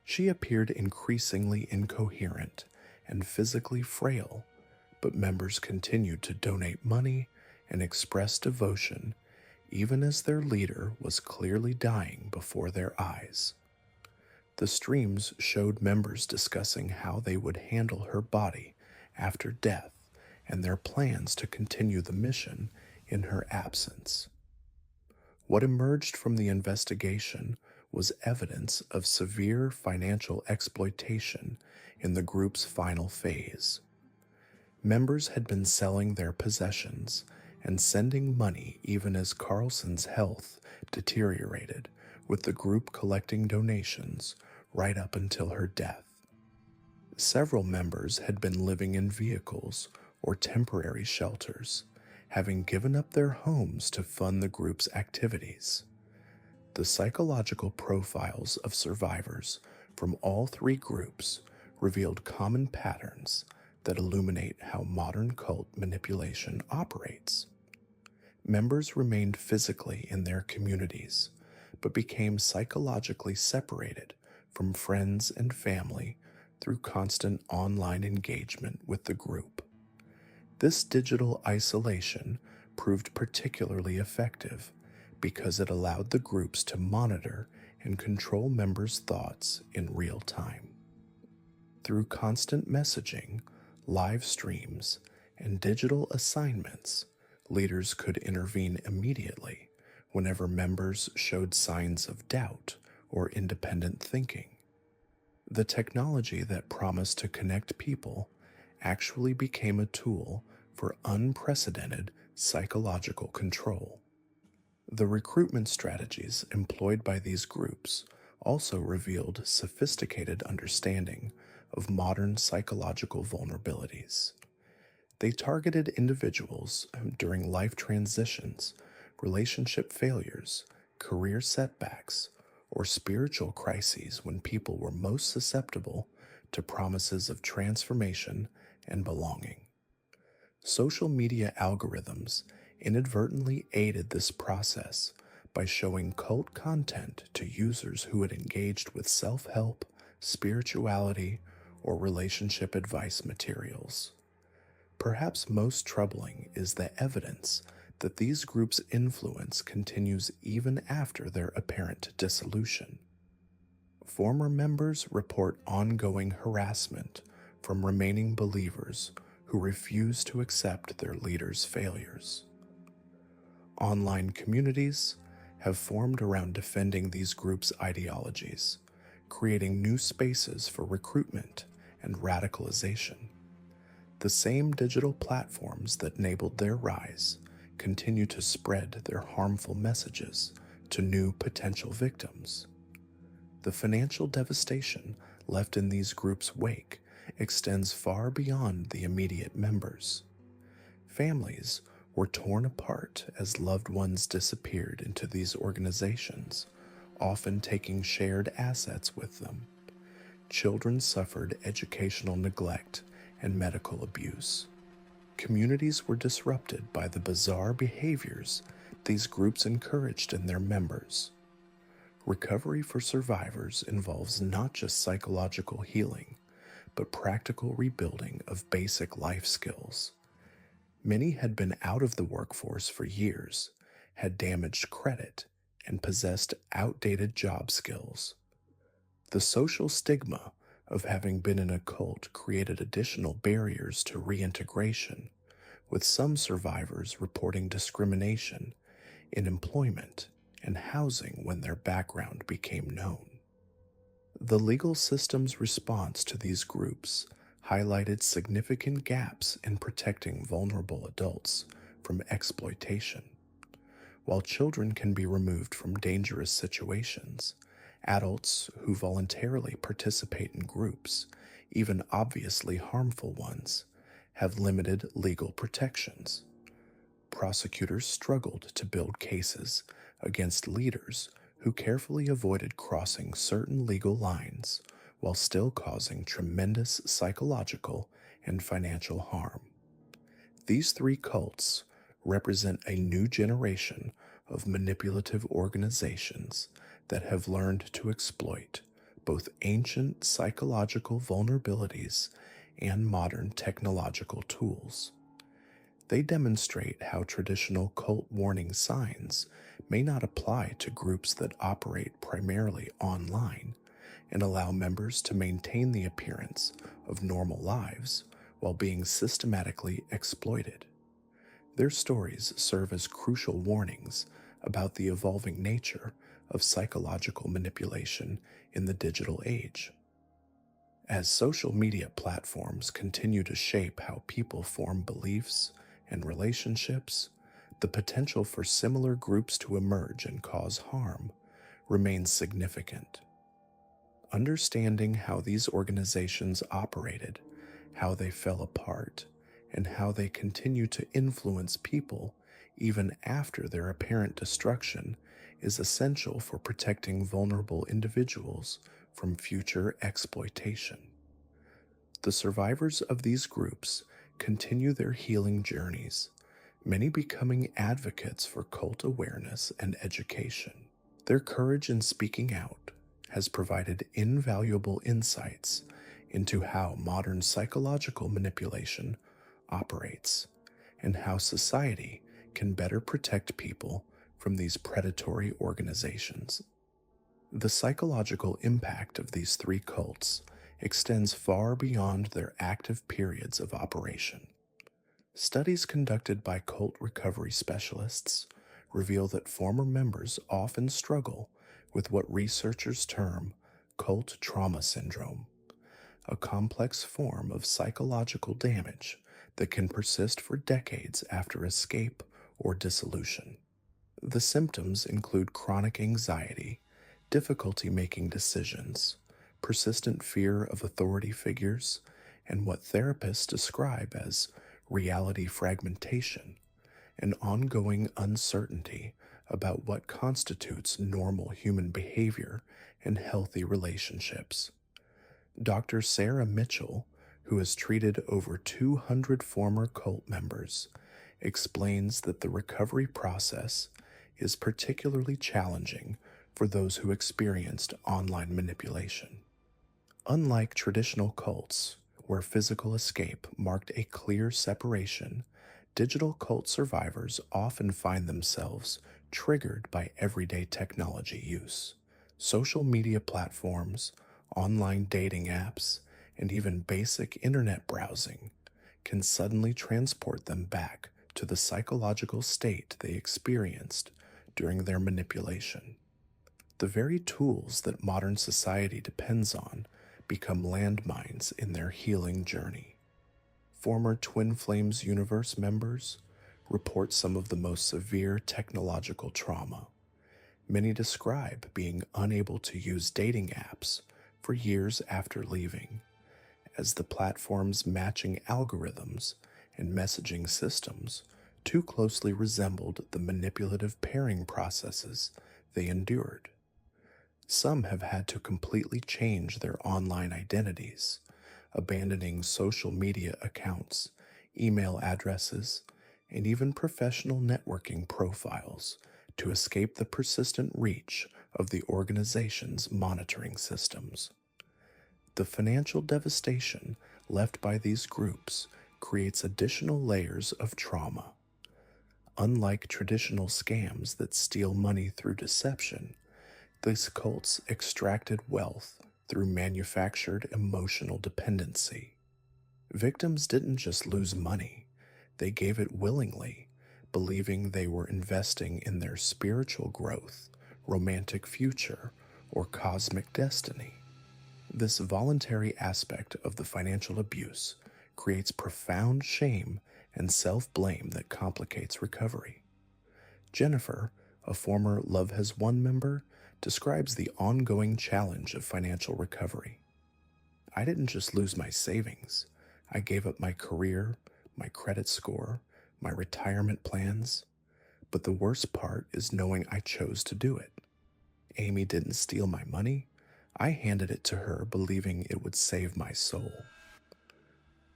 She appeared increasingly incoherent and physically frail, but members continued to donate money and express devotion even as their leader was clearly dying before their eyes. The streams showed members discussing how they would handle her body after death and their plans to continue the mission in her absence. What emerged from the investigation was evidence of severe financial exploitation in the group's final phase. Members had been selling their possessions and sending money even as Carlson's health deteriorated, with the group collecting donations right up until her death. Several members had been living in vehicles or temporary shelters, having given up their homes to fund the group's activities. The psychological profiles of survivors from all three groups revealed common patterns that illuminate how modern cult manipulation operates. Members remained physically in their communities, but became psychologically separated from friends and family through constant online engagement with the group. This digital isolation proved particularly effective because it allowed the groups to monitor and control members' thoughts in real time. Through constant messaging, live streams, and digital assignments, leaders could intervene immediately whenever members showed signs of doubt or independent thinking. The technology that promised to connect people actually became a tool for unprecedented psychological control. The recruitment strategies employed by these groups also revealed sophisticated understanding of modern psychological vulnerabilities. They targeted individuals during life transitions, relationship failures, career setbacks, or spiritual crises when people were most susceptible to promises of transformation and belonging. Social media algorithms inadvertently aided this process by showing cult content to users who had engaged with self-help, spirituality, or relationship advice materials. Perhaps most troubling is the evidence that these groups' influence continues even after their apparent dissolution. Former members report ongoing harassment from remaining believers who refuse to accept their leaders' failures. Online communities have formed around defending these groups' ideologies, creating new spaces for recruitment and radicalization. The same digital platforms that enabled their rise continue to spread their harmful messages to new potential victims. The financial devastation left in these groups' wake extends far beyond the immediate members. Families were torn apart as loved ones disappeared into these organizations, often taking shared assets with them. Children suffered educational neglect and medical abuse. Communities were disrupted by the bizarre behaviors these groups encouraged in their members. Recovery for survivors involves not just psychological healing, but practical rebuilding of basic life skills. Many had been out of the workforce for years, had damaged credit, and possessed outdated job skills. The social stigma of having been in a cult created additional barriers to reintegration, with some survivors reporting discrimination in employment and housing when their background became known. The legal system's response to these groups highlighted significant gaps in protecting vulnerable adults from exploitation. While children can be removed from dangerous situations, adults who voluntarily participate in groups, even obviously harmful ones, have limited legal protections. Prosecutors struggled to build cases against leaders who carefully avoided crossing certain legal lines while still causing tremendous psychological and financial harm. These three cults represent a new generation of manipulative organizations that have learned to exploit both ancient psychological vulnerabilities and modern technological tools. They demonstrate how traditional cult warning signs may not apply to groups that operate primarily online and allow members to maintain the appearance of normal lives while being systematically exploited. Their stories serve as crucial warnings about the evolving nature of psychological manipulation in the digital age. As social media platforms continue to shape how people form beliefs and relationships, the potential for similar groups to emerge and cause harm remains significant. Understanding how these organizations operated, how they fell apart, and how they continue to influence people even after their apparent destruction is essential for protecting vulnerable individuals from future exploitation. The survivors of these groups continue their healing journeys, many becoming advocates for cult awareness and education. Their courage in speaking out has provided invaluable insights into how modern psychological manipulation operates and how society can better protect people from these predatory organizations. The psychological impact of these three cults extends far beyond their active periods of operation. Studies conducted by cult recovery specialists reveal that former members often struggle with what researchers term cult trauma syndrome, a complex form of psychological damage that can persist for decades after escape or dissolution. The symptoms include chronic anxiety, difficulty making decisions, persistent fear of authority figures, and what therapists describe as reality fragmentation, an ongoing uncertainty about what constitutes normal human behavior and healthy relationships. Dr. Sarah Mitchell, who has treated over 200 former cult members, explains that the recovery process is particularly challenging for those who experienced online manipulation. Unlike traditional cults, where physical escape marked a clear separation, digital cult survivors often find themselves triggered by everyday technology use. Social media platforms, online dating apps, and even basic internet browsing can suddenly transport them back to the psychological state they experienced during their manipulation. The very tools that modern society depends on become landmines in their healing journey. Former Twin Flames universe members report some of the most severe technological trauma. Many describe being unable to use dating apps for years after leaving, as the platform's matching algorithms and messaging systems too closely resembled the manipulative pairing processes they endured. Some have had to completely change their online identities, abandoning social media accounts, email addresses, and even professional networking profiles to escape the persistent reach of the organization's monitoring systems. The financial devastation left by these groups creates additional layers of trauma. Unlike traditional scams that steal money through deception, these cults extracted wealth through manufactured emotional dependency. Victims didn't just lose money, they gave it willingly, believing they were investing in their spiritual growth, romantic future, or cosmic destiny. This voluntary aspect of the financial abuse creates profound shame and self-blame that complicates recovery. Jennifer, a former Love Has Won member, describes the ongoing challenge of financial recovery. I didn't just lose my savings. I gave up my career, my credit score, my retirement plans. But the worst part is knowing I chose to do it. Amy didn't steal my money. I handed it to her believing it would save my soul.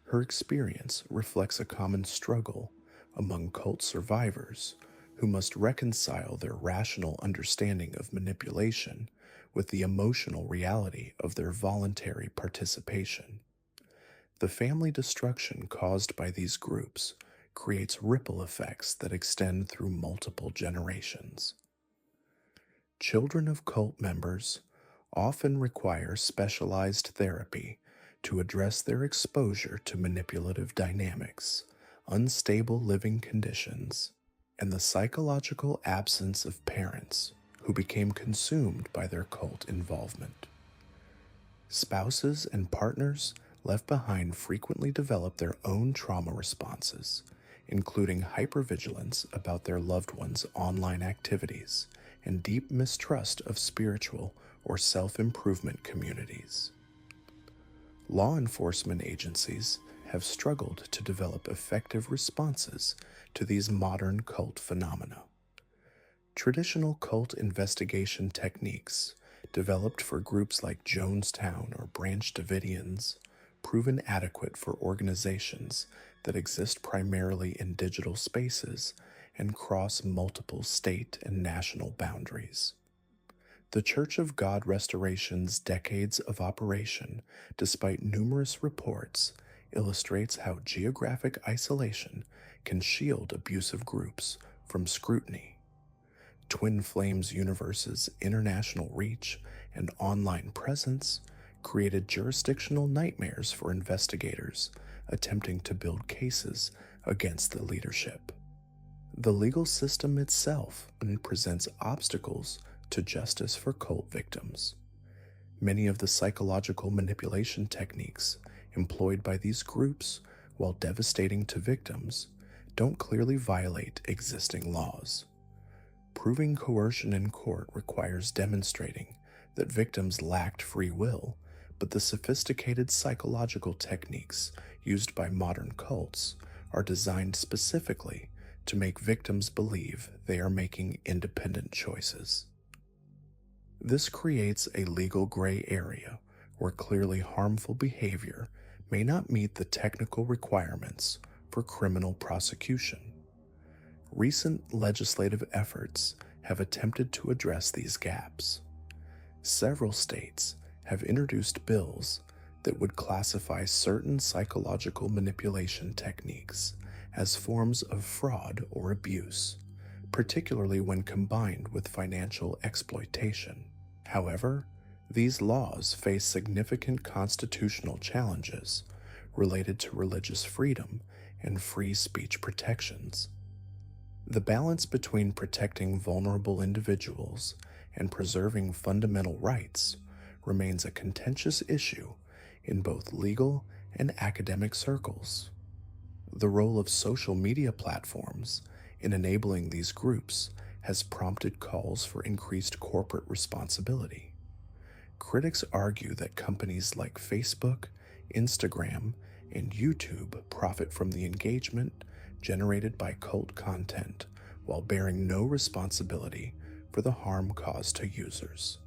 Her experience reflects a common struggle among cult survivors who must reconcile their rational understanding of manipulation with the emotional reality of their voluntary participation. The family destruction caused by these groups creates ripple effects that extend through multiple generations. Children of cult members often require specialized therapy to address their exposure to manipulative dynamics, unstable living conditions, and the psychological absence of parents who became consumed by their cult involvement. Spouses and partners left behind frequently develop their own trauma responses, including hypervigilance about their loved ones' online activities and deep mistrust of spiritual or self-improvement communities. Law enforcement agencies have struggled to develop effective responses to these modern cult phenomena. Traditional cult investigation techniques, developed for groups like Jonestown or Branch Davidians, prove inadequate for organizations that exist primarily in digital spaces and cross multiple state and national boundaries. The Church of God Restoration's decades of operation, despite numerous reports, illustrates how geographic isolation can shield abusive groups from scrutiny. Twin Flames Universe's international reach and online presence created jurisdictional nightmares for investigators attempting to build cases against the leadership. The legal system itself presents obstacles to justice for cult victims. Many of the psychological manipulation techniques employed by these groups, while devastating to victims, don't clearly violate existing laws. Proving coercion in court requires demonstrating that victims lacked free will, but the sophisticated psychological techniques used by modern cults are designed specifically to make victims believe they are making independent choices. This creates a legal gray area where clearly harmful behavior may not meet the technical requirements for criminal prosecution. Recent legislative efforts have attempted to address these gaps. Several states have introduced bills that would classify certain psychological manipulation techniques as forms of fraud or abuse, particularly when combined with financial exploitation. However, these laws face significant constitutional challenges related to religious freedom and free speech protections. The balance between protecting vulnerable individuals and preserving fundamental rights remains a contentious issue in both legal and academic circles. The role of social media platforms in enabling these groups has prompted calls for increased corporate responsibility. Critics argue that companies like Facebook, Instagram, and YouTube profit from the engagement generated by cult content while bearing no responsibility for the harm caused to users.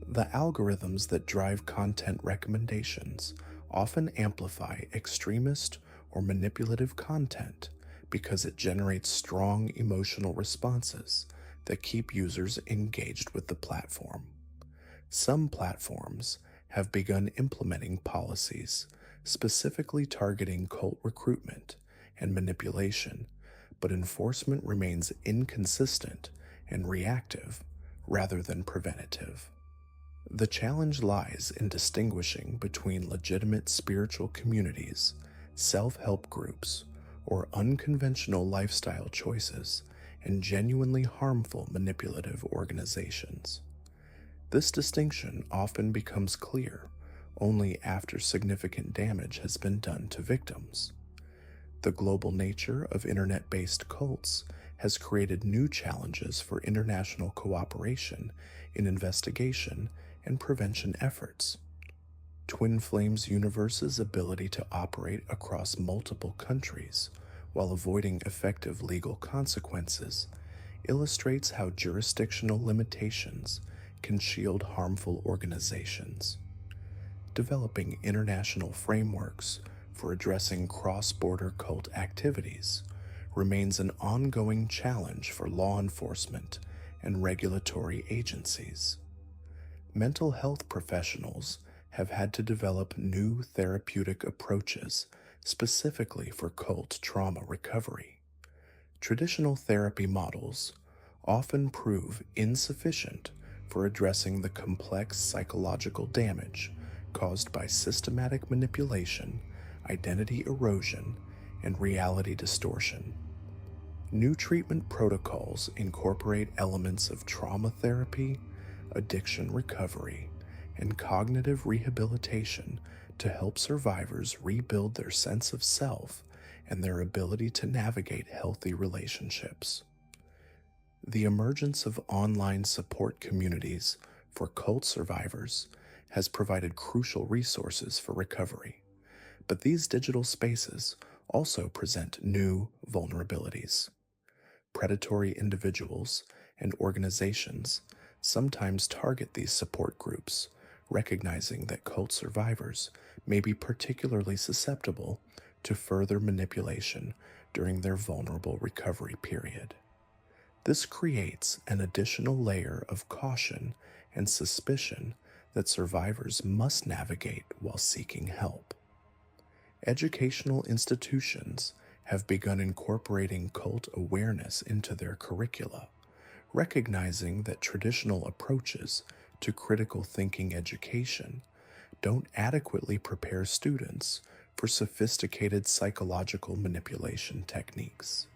The algorithms that drive content recommendations often amplify extremist or manipulative content because it generates strong emotional responses that keep users engaged with the platform. Some platforms have begun implementing policies specifically targeting cult recruitment and manipulation, but enforcement remains inconsistent and reactive rather than preventative. The challenge lies in distinguishing between legitimate spiritual communities, self-help groups, or unconventional lifestyle choices and genuinely harmful manipulative organizations. This distinction often becomes clear only after significant damage has been done to victims. The global nature of internet-based cults has created new challenges for international cooperation in investigation and prevention efforts. Twin Flames Universe's ability to operate across multiple countries while avoiding effective legal consequences illustrates how jurisdictional limitations can shield harmful organizations. Developing international frameworks for addressing cross-border cult activities remains an ongoing challenge for law enforcement and regulatory agencies. Mental health professionals have had to develop new therapeutic approaches specifically for cult trauma recovery. Traditional therapy models often prove insufficient for addressing the complex psychological damage caused by systematic manipulation, identity erosion, and reality distortion. New treatment protocols incorporate elements of trauma therapy, addiction recovery, and cognitive rehabilitation to help survivors rebuild their sense of self and their ability to navigate healthy relationships. The emergence of online support communities for cult survivors has provided crucial resources for recovery, but these digital spaces also present new vulnerabilities. Predatory individuals and organizations sometimes target these support groups, recognizing that cult survivors may be particularly susceptible to further manipulation during their vulnerable recovery period. This creates an additional layer of caution and suspicion that survivors must navigate while seeking help. Educational institutions have begun incorporating cult awareness into their curricula, recognizing that traditional approaches to critical thinking education don't adequately prepare students for sophisticated psychological manipulation techniques.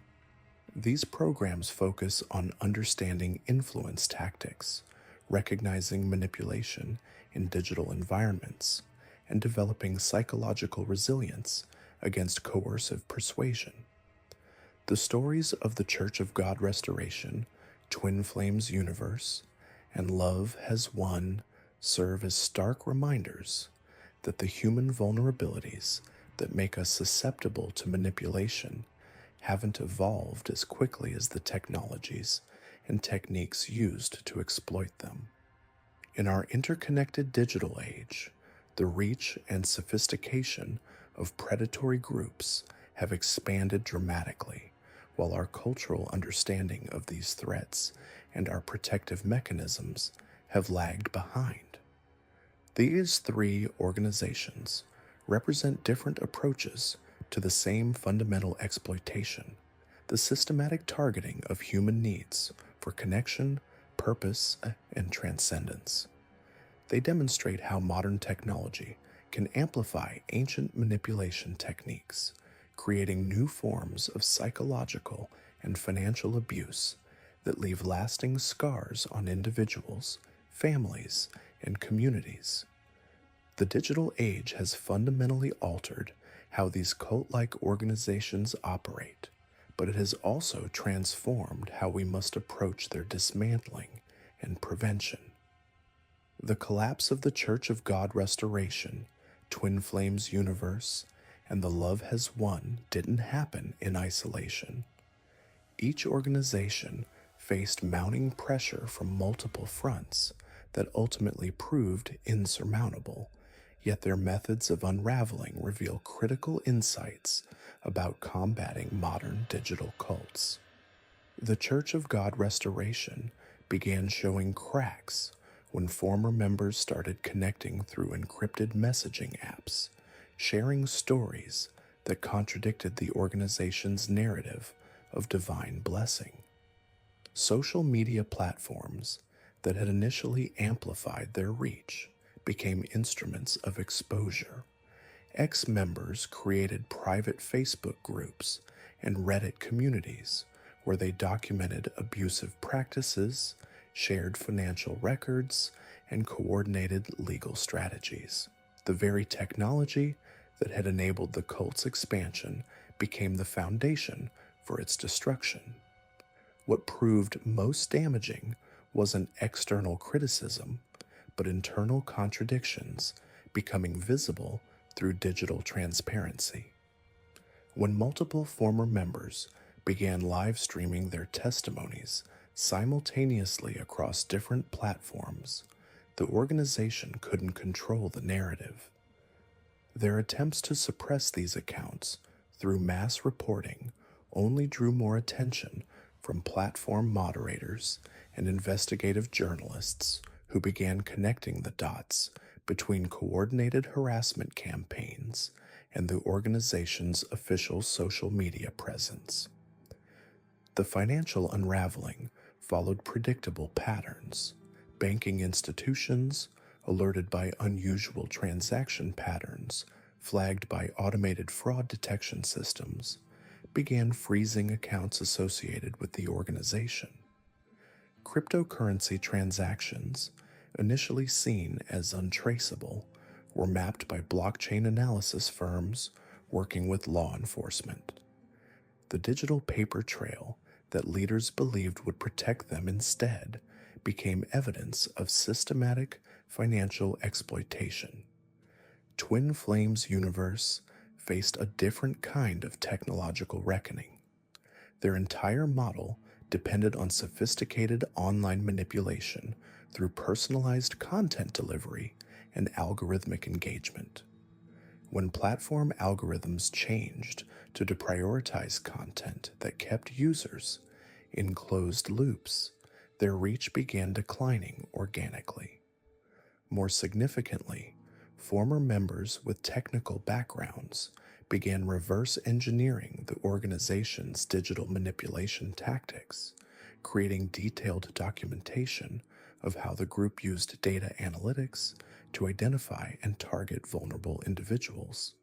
These programs focus on understanding influence tactics, recognizing manipulation in digital environments, and developing psychological resilience against coercive persuasion. The stories of the Church of God Restoration, Twin Flames Universe, and Love Has Won serve as stark reminders that the human vulnerabilities that make us susceptible to manipulation haven't evolved as quickly as the technologies and techniques used to exploit them. In our interconnected digital age, the reach and sophistication of predatory groups have expanded dramatically, while our cultural understanding of these threats and our protective mechanisms have lagged behind. These three organizations represent different approaches to the same fundamental exploitation: the systematic targeting of human needs for connection, purpose, and transcendence. They demonstrate how modern technology can amplify ancient manipulation techniques, creating new forms of psychological and financial abuse that leave lasting scars on individuals, families, and communities. The digital age has fundamentally altered how these cult-like organizations operate, but it has also transformed how we must approach their dismantling and prevention. The collapse of the Church of God Restoration, Twin Flames Universe, and the Love Has Won didn't happen in isolation. Each organization faced mounting pressure from multiple fronts that ultimately proved insurmountable, yet their methods of unraveling reveal critical insights about combating modern digital cults. The Church of God Restoration began showing cracks when former members started connecting through encrypted messaging apps, sharing stories that contradicted the organization's narrative of divine blessing. Social media platforms that had initially amplified their reach became instruments of exposure. Ex-members created private Facebook groups and Reddit communities where they documented abusive practices, shared financial records, and coordinated legal strategies. The very technology that had enabled the cult's expansion became the foundation for its destruction. What proved most damaging wasn't external criticism, but internal contradictions becoming visible through digital transparency. When multiple former members began live streaming their testimonies simultaneously across different platforms, the organization couldn't control the narrative. Their attempts to suppress these accounts through mass reporting only drew more attention from platform moderators and investigative journalists who began connecting the dots between coordinated harassment campaigns and the organization's official social media presence. The financial unraveling followed predictable patterns. Banking institutions, alerted by unusual transaction patterns flagged by automated fraud detection systems, began freezing accounts associated with the organization. Cryptocurrency transactions, initially seen as untraceable, were mapped by blockchain analysis firms working with law enforcement. The digital paper trail that leaders believed would protect them instead became evidence of systematic financial exploitation. Twin Flames Universe faced a different kind of technological reckoning. Their entire model depended on sophisticated online manipulation through personalized content delivery and algorithmic engagement. When platform algorithms changed to deprioritize content that kept users in closed loops, their reach began declining organically. More significantly, former members with technical backgrounds began reverse engineering the organization's digital manipulation tactics, creating detailed documentation of how the group used data analytics to identify and target vulnerable individuals.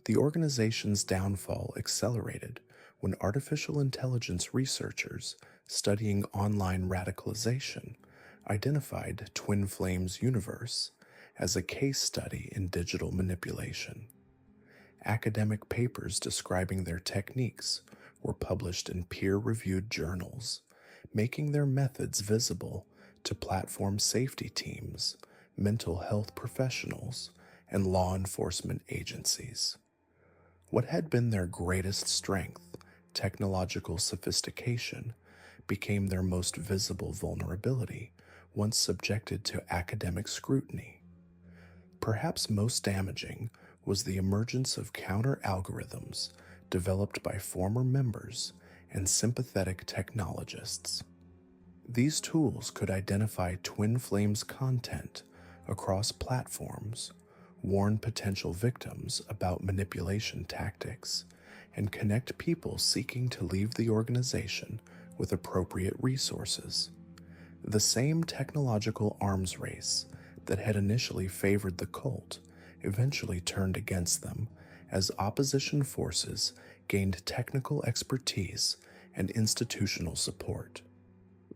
The organization's downfall accelerated when artificial intelligence researchers studying online radicalization identified Twin Flames Universe as a case study in digital manipulation. Academic papers describing their techniques were published in peer-reviewed journals, making their methods visible to platform safety teams, mental health professionals, and law enforcement agencies. What had been their greatest strength, technological sophistication, became their most visible vulnerability once subjected to academic scrutiny. Perhaps most damaging was the emergence of counter-algorithms developed by former members and sympathetic technologists. These tools could identify Twin Flames content across platforms, warn potential victims about manipulation tactics, and connect people seeking to leave the organization with appropriate resources. The same technological arms race that had initially favored the cult eventually turned against them as opposition forces gained technical expertise and institutional support.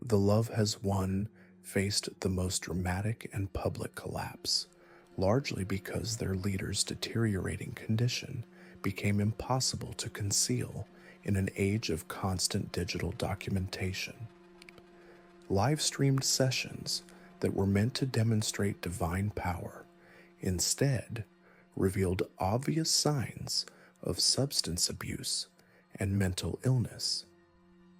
The Love Has Won faced the most dramatic and public collapse, largely because their leader's deteriorating condition became impossible to conceal in an age of constant digital documentation. Live-streamed sessions that were meant to demonstrate divine power instead revealed obvious signs of substance abuse and mental illness.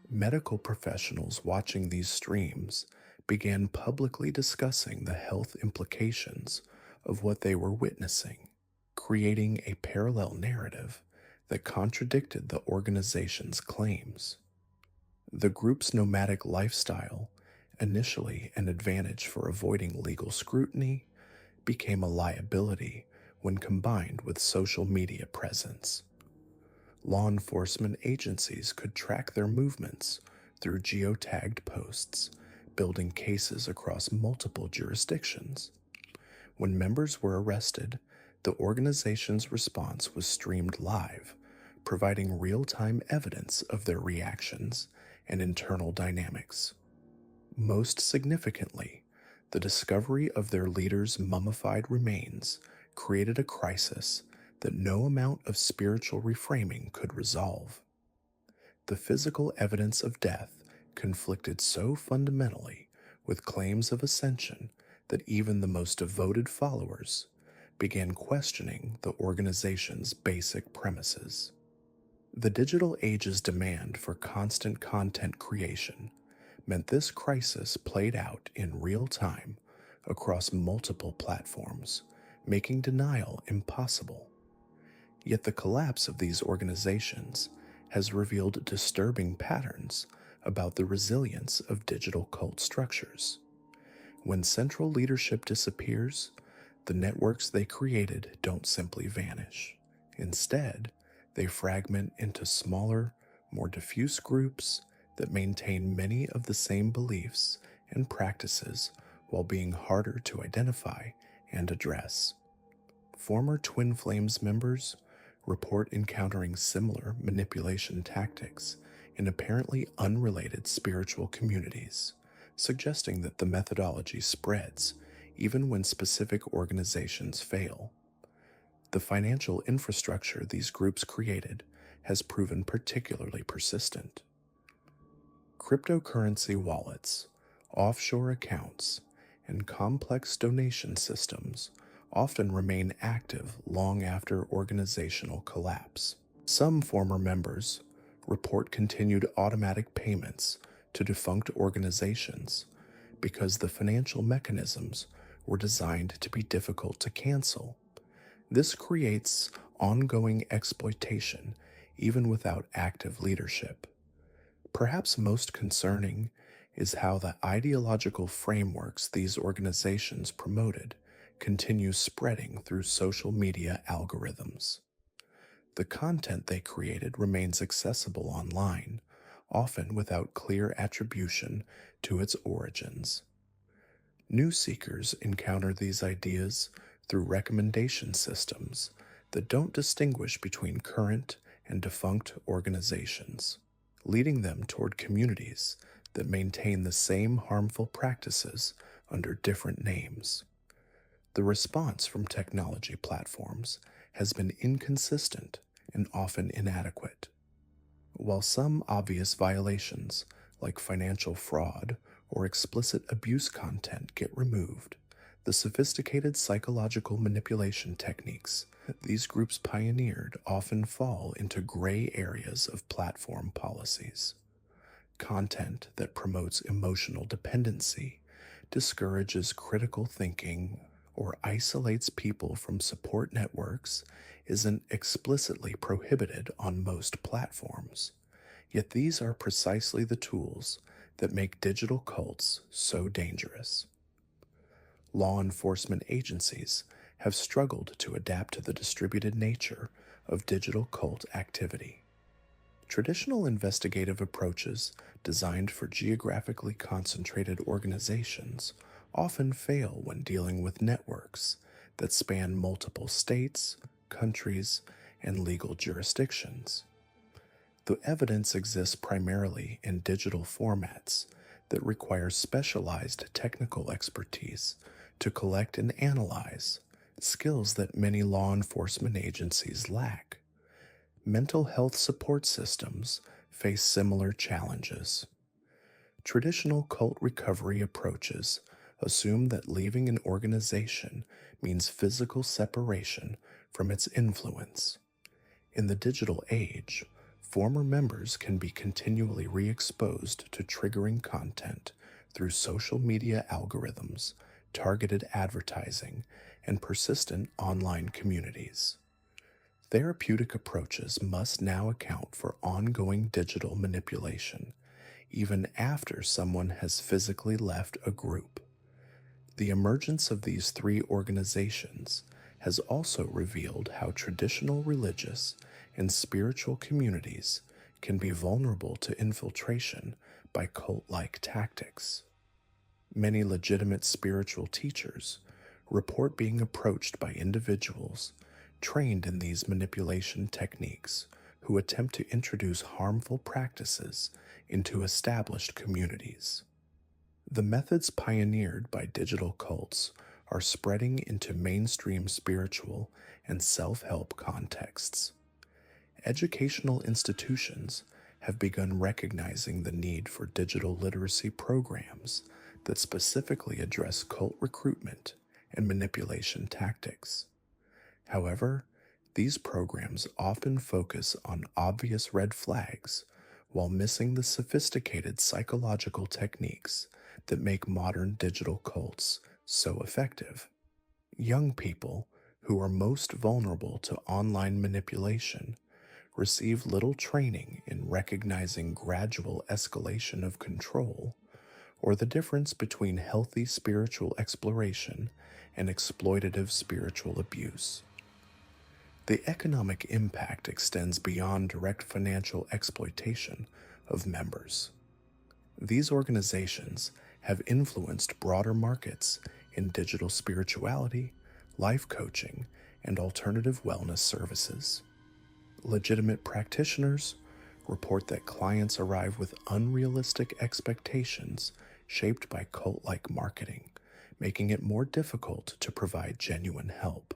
Medical professionals watching these streams began publicly discussing the health implications of what they were witnessing, creating a parallel narrative that contradicted the organization's claims. The group's nomadic lifestyle, initially an advantage for avoiding legal scrutiny, became a liability when combined with social media presence. Law enforcement agencies could track their movements through geotagged posts, building cases across multiple jurisdictions. When members were arrested, the organization's response was streamed live, providing real-time evidence of their reactions and internal dynamics. Most significantly, the discovery of their leader's mummified remains created a crisis that no amount of spiritual reframing could resolve. The physical evidence of death conflicted so fundamentally with claims of ascension that even the most devoted followers began questioning the organization's basic premises. The digital age's demand for constant content creation meant this crisis played out in real time across multiple platforms, making denial impossible. Yet the collapse of these organizations has revealed disturbing patterns about the resilience of digital cult structures. When central leadership disappears, the networks they created don't simply vanish. Instead, they fragment into smaller, more diffuse groups that maintain many of the same beliefs and practices while being harder to identify and address. Former Twin Flames members report encountering similar manipulation tactics in apparently unrelated spiritual communities, suggesting that the methodology spreads even when specific organizations fail. The financial infrastructure these groups created has proven particularly persistent. Cryptocurrency wallets, offshore accounts, and complex donation systems often remain active long after organizational collapse. Some former members report continued automatic payments to defunct organizations because the financial mechanisms were designed to be difficult to cancel. This creates ongoing exploitation even without active leadership. Perhaps most concerning is how the ideological frameworks these organizations promoted continue spreading through social media algorithms. The content they created remains accessible online, often without clear attribution to its origins. New seekers encounter these ideas through recommendation systems that don't distinguish between current and defunct organizations, leading them toward communities that maintain the same harmful practices under different names. The response from technology platforms has been inconsistent and often inadequate. While some obvious violations, like financial fraud or explicit abuse content, get removed, the sophisticated psychological manipulation techniques these groups pioneered often fall into gray areas of platform policies. Content that promotes emotional dependency, discourages critical thinking, or isolates people from support networks isn't explicitly prohibited on most platforms. Yet these are precisely the tools that make digital cults so dangerous. Law enforcement agencies have struggled to adapt to the distributed nature of digital cult activity. Traditional investigative approaches designed for geographically concentrated organizations often fail when dealing with networks that span multiple states, countries, and legal jurisdictions. The evidence exists primarily in digital formats that require specialized technical expertise to collect and analyze, skills that many law enforcement agencies lack. Mental health support systems face similar challenges. Traditional cult recovery approaches assume that leaving an organization means physical separation from its influence. In the digital age, former members can be continually re-exposed to triggering content through social media algorithms, targeted advertising, and persistent online communities. Therapeutic approaches must now account for ongoing digital manipulation, even after someone has physically left a group. The emergence of these three organizations has also revealed how traditional religious and spiritual communities can be vulnerable to infiltration by cult-like tactics. Many legitimate spiritual teachers report being approached by individuals trained in these manipulation techniques who attempt to introduce harmful practices into established communities. The methods pioneered by digital cults are spreading into mainstream spiritual and self-help contexts. Educational institutions have begun recognizing the need for digital literacy programs that specifically address cult recruitment and manipulation tactics. However, these programs often focus on obvious red flags while missing the sophisticated psychological techniques that make modern digital cults so effective. Young people, who are most vulnerable to online manipulation, receive little training in recognizing gradual escalation of control or the difference between healthy spiritual exploration and exploitative spiritual abuse. The economic impact extends beyond direct financial exploitation of members. These organizations have influenced broader markets in digital spirituality, life coaching, and alternative wellness services. Legitimate practitioners report that clients arrive with unrealistic expectations shaped by cult-like marketing, making it more difficult to provide genuine help.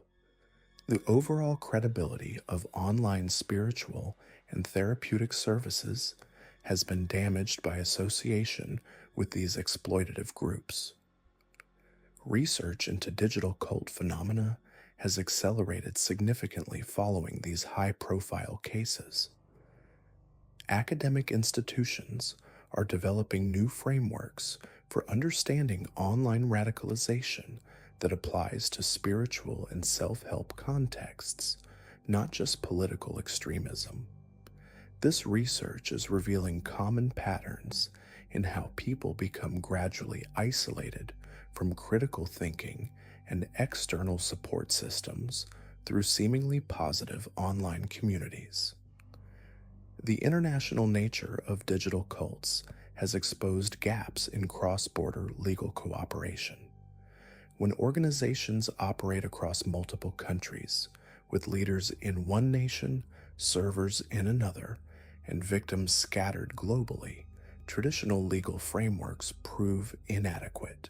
The overall credibility of online spiritual and therapeutic services has been damaged by association with these exploitative groups. Research into digital cult phenomena has accelerated significantly following these high-profile cases. Academic institutions are developing new frameworks for understanding online radicalization that applies to spiritual and self-help contexts, not just political extremism. This research is revealing common patterns in how people become gradually isolated from critical thinking and external support systems through seemingly positive online communities. The international nature of digital cults has exposed gaps in cross-border legal cooperation. When organizations operate across multiple countries, with leaders in one nation, servers in another, and victims scattered globally, traditional legal frameworks prove inadequate.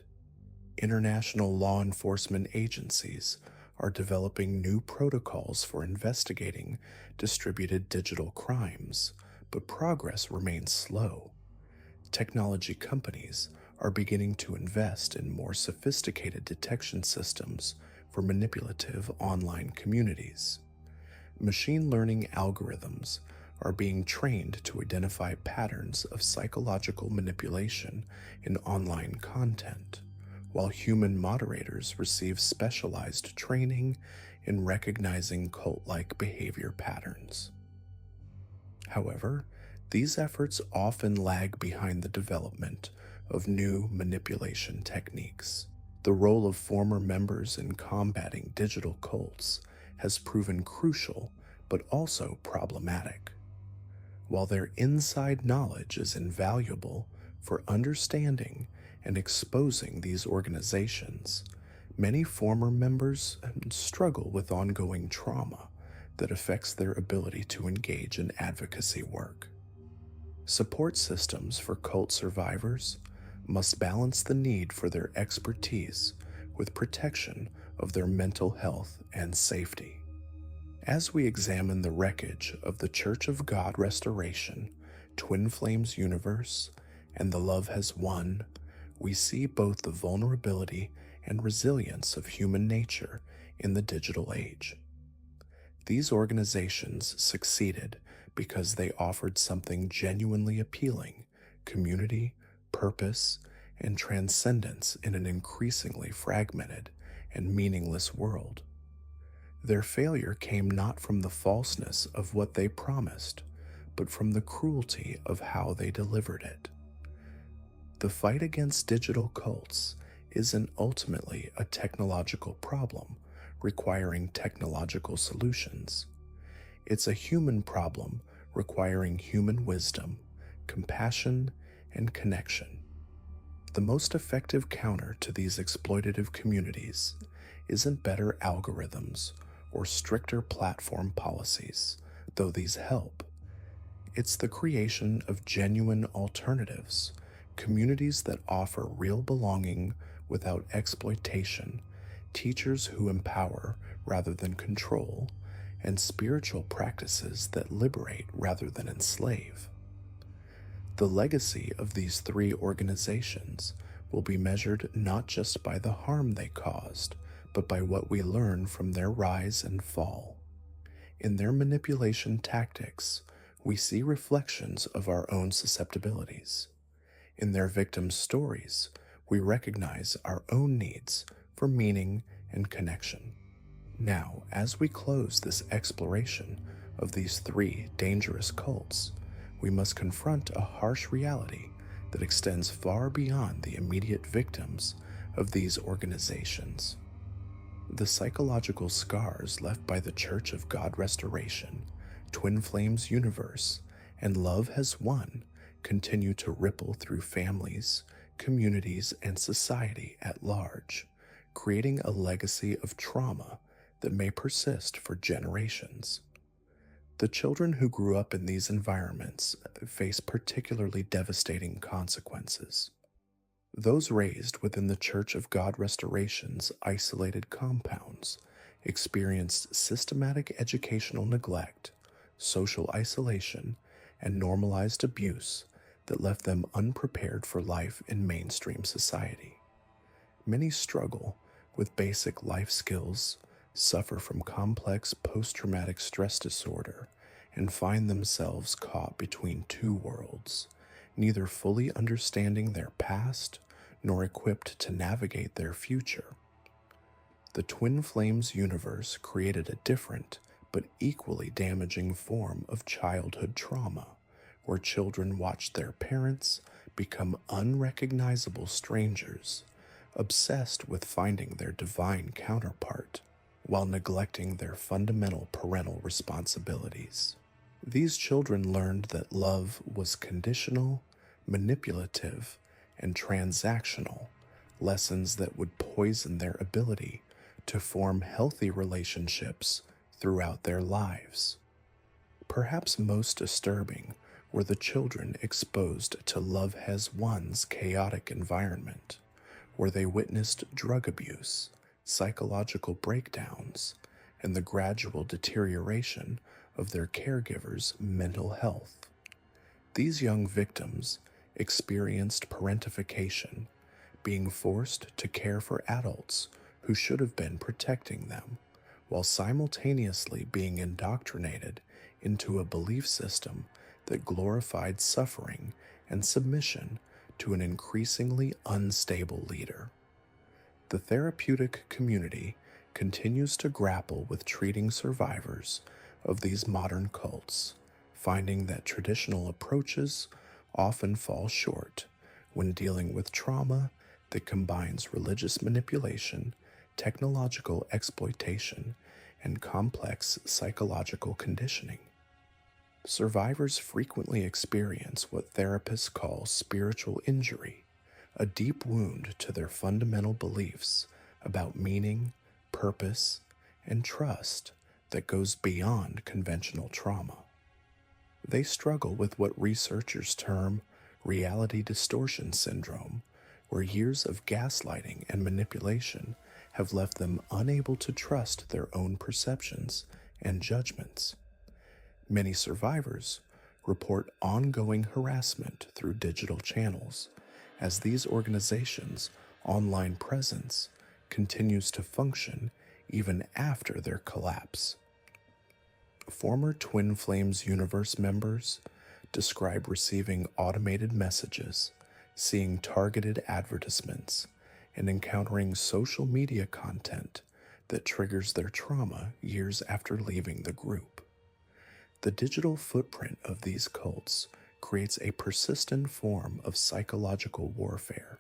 International law enforcement agencies are developing new protocols for investigating distributed digital crimes, but progress remains slow. Technology companies are beginning to invest in more sophisticated detection systems for manipulative online communities. Machine learning algorithms are being trained to identify patterns of psychological manipulation in online content, while human moderators receive specialized training in recognizing cult-like behavior patterns. However, these efforts often lag behind the development of new manipulation techniques. The role of former members in combating digital cults has proven crucial but also problematic. While their inside knowledge is invaluable for understanding and exposing these organizations, many former members struggle with ongoing trauma that affects their ability to engage in advocacy work. Support systems for cult survivors must balance the need for their expertise with protection of their mental health and safety. As we examine the wreckage of the Church of God Restoration, Twin Flames Universe, and The Love Has Won, we see both the vulnerability and resilience of human nature in the digital age. These organizations succeeded because they offered something genuinely appealing: community, purpose, and transcendence in an increasingly fragmented and meaningless world. Their failure came not from the falseness of what they promised, but from the cruelty of how they delivered it. The fight against digital cults isn't ultimately a technological problem requiring technological solutions. It's a human problem requiring human wisdom, compassion, and connection. The most effective counter to these exploitative communities isn't better algorithms or stricter platform policies, though these help. It's the creation of genuine alternatives, communities that offer real belonging without exploitation, teachers who empower rather than control, and spiritual practices that liberate rather than enslave. The legacy of these three organizations will be measured not just by the harm they caused, but by what we learn from their rise and fall. In their manipulation tactics, we see reflections of our own susceptibilities. In their victims' stories, we recognize our own needs for meaning and connection. Now, as we close this exploration of these three dangerous cults, we must confront a harsh reality that extends far beyond the immediate victims of these organizations. The psychological scars left by the Church of God Restoration, Twin Flames Universe, and Love Has Won continue to ripple through families, communities, and society at large, creating a legacy of trauma that may persist for generations. The children who grew up in these environments face particularly devastating consequences. Those raised within the Church of God Restoration's isolated compounds experienced systematic educational neglect, social isolation, and normalized abuse that left them unprepared for life in mainstream society. Many struggle with basic life skills, suffer from complex post-traumatic stress disorder, and find themselves caught between two worlds, neither fully understanding their past nor equipped to navigate their future. The Twin Flames universe created a different but equally damaging form of childhood trauma, where children watched their parents become unrecognizable strangers, obsessed with finding their divine counterpart, while neglecting their fundamental parental responsibilities. These children learned that love was conditional, manipulative, and transactional, lessons that would poison their ability to form healthy relationships throughout their lives. Perhaps most disturbing were the children exposed to Love Has Won's chaotic environment, where they witnessed drug abuse, psychological breakdowns, and the gradual deterioration of their caregivers' mental health. These young victims experienced parentification, being forced to care for adults who should have been protecting them, while simultaneously being indoctrinated into a belief system that glorified suffering and submission to an increasingly unstable leader. The therapeutic community continues to grapple with treating survivors of these modern cults, finding that traditional approaches often fall short when dealing with trauma that combines religious manipulation, technological exploitation, and complex psychological conditioning. Survivors frequently experience what therapists call spiritual injury, a deep wound to their fundamental beliefs about meaning, purpose, and trust that goes beyond conventional trauma. They struggle with what researchers term reality distortion syndrome, where years of gaslighting and manipulation have left them unable to trust their own perceptions and judgments. Many survivors report ongoing harassment through digital channels as these organizations' online presence continues to function even after their collapse. Former Twin Flames universe members describe receiving automated messages, seeing targeted advertisements, and encountering social media content that triggers their trauma years after leaving the group. The digital footprint of these cults creates a persistent form of psychological warfare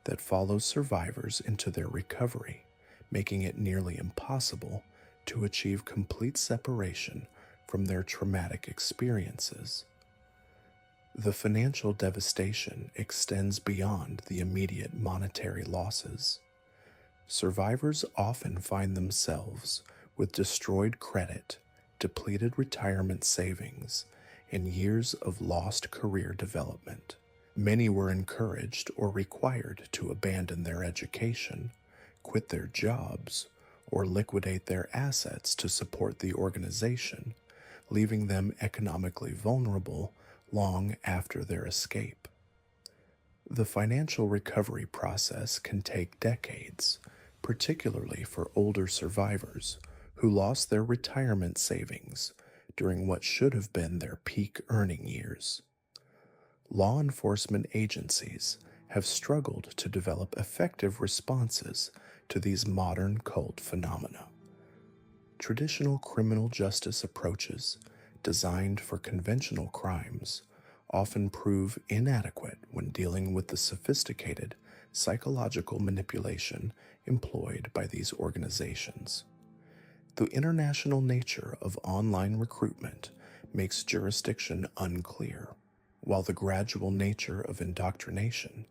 that follows survivors into their recovery, making it nearly impossible to achieve complete separation from their traumatic experiences. The financial devastation extends beyond the immediate monetary losses. Survivors often find themselves with destroyed credit, depleted retirement savings, and years of lost career development. Many were encouraged or required to abandon their education, quit their jobs, or liquidate their assets to support the organization, leaving them economically vulnerable long after their escape. The financial recovery process can take decades, particularly for older survivors who lost their retirement savings during what should have been their peak earning years. Law enforcement agencies have struggled to develop effective responses to these modern cult phenomena. Traditional criminal justice approaches designed for conventional crimes often prove inadequate when dealing with the sophisticated psychological manipulation employed by these organizations. The international nature of online recruitment makes jurisdiction unclear, while the gradual nature of indoctrination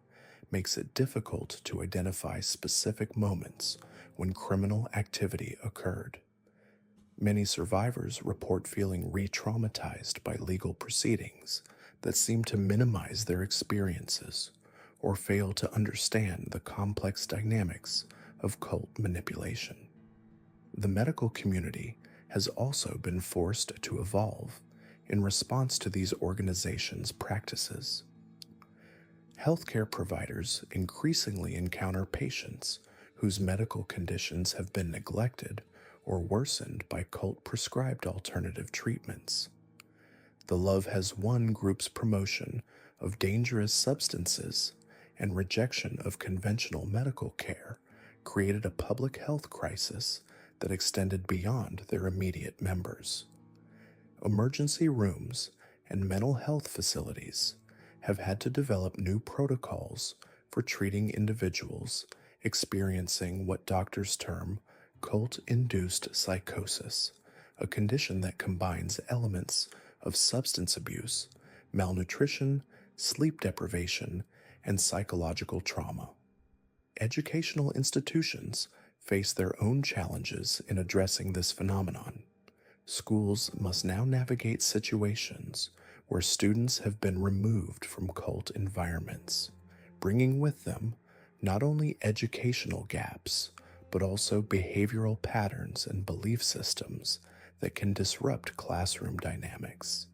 makes it difficult to identify specific moments when criminal activity occurred. Many survivors report feeling re-traumatized by legal proceedings that seem to minimize their experiences or fail to understand the complex dynamics of cult manipulation. The medical community has also been forced to evolve in response to these organizations' practices. Healthcare providers increasingly encounter patients whose medical conditions have been neglected or worsened by cult-prescribed alternative treatments. The Love Has Won group's promotion of dangerous substances and rejection of conventional medical care created a public health crisis that extended beyond their immediate members. Emergency rooms and mental health facilities have had to develop new protocols for treating individuals experiencing what doctors term cult-induced psychosis, a condition that combines elements of substance abuse, malnutrition, sleep deprivation, and psychological trauma. Educational institutions face their own challenges in addressing this phenomenon. Schools must now navigate situations where students have been removed from cult environments, bringing with them not only educational gaps, but also behavioral patterns and belief systems that can disrupt classroom dynamics.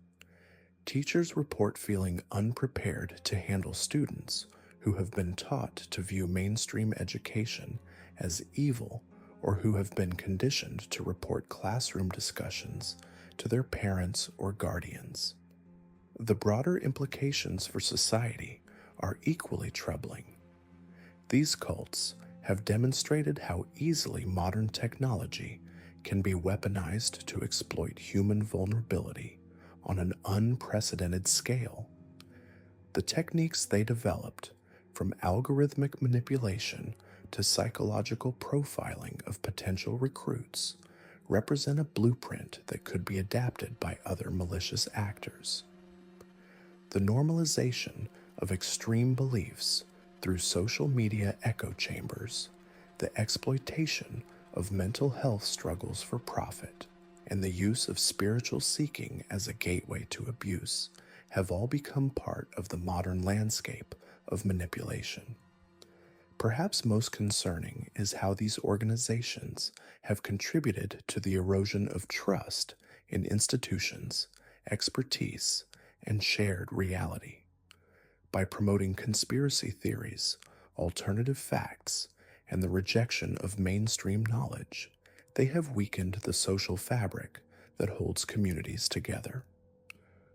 Teachers report feeling unprepared to handle students who have been taught to view mainstream education as evil or who have been conditioned to report classroom discussions to their parents or guardians. The broader implications for society are equally troubling. These cults have demonstrated how easily modern technology can be weaponized to exploit human vulnerability on an unprecedented scale. The techniques they developed, from algorithmic manipulation to psychological profiling of potential recruits, represent a blueprint that could be adapted by other malicious actors. The normalization of extreme beliefs through social media echo chambers, the exploitation of mental health struggles for profit, and the use of spiritual seeking as a gateway to abuse have all become part of the modern landscape of manipulation. Perhaps most concerning is how these organizations have contributed to the erosion of trust in institutions, expertise, and shared reality. By promoting conspiracy theories, alternative facts, and the rejection of mainstream knowledge, they have weakened the social fabric that holds communities together.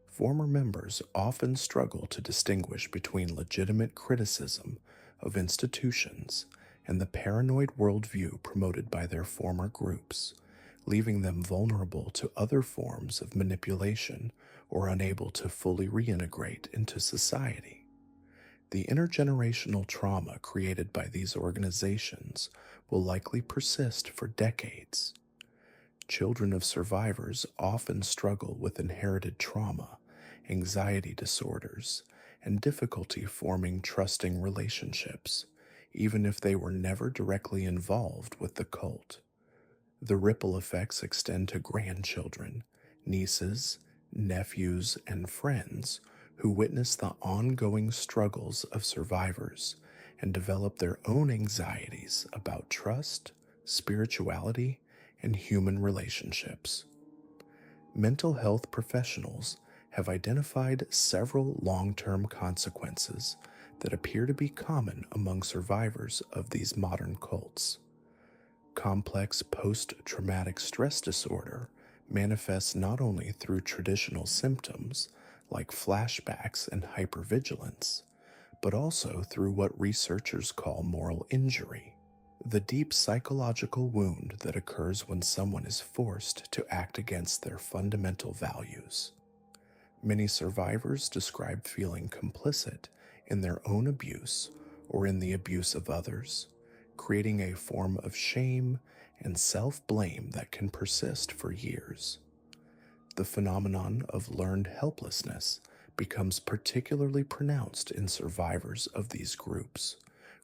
Former members often struggle to distinguish between legitimate criticism of institutions and the paranoid worldview promoted by their former groups, leaving them vulnerable to other forms of manipulation or unable to fully reintegrate into society. The intergenerational trauma created by these organizations will likely persist for decades. Children of survivors often struggle with inherited trauma, anxiety disorders, and difficulty forming trusting relationships, even if they were never directly involved with the cult. The ripple effects extend to grandchildren, nieces, nephews, and friends who witness the ongoing struggles of survivors and develop their own anxieties about trust, spirituality, and human relationships. Mental health professionals have identified several long-term consequences that appear to be common among survivors of these modern cults. Complex post-traumatic stress disorder manifests not only through traditional symptoms like flashbacks and hypervigilance, but also through what researchers call moral injury, the deep psychological wound that occurs when someone is forced to act against their fundamental values. Many survivors describe feeling complicit in their own abuse or in the abuse of others, creating a form of shame and self-blame that can persist for years. The phenomenon of learned helplessness becomes particularly pronounced in survivors of these groups,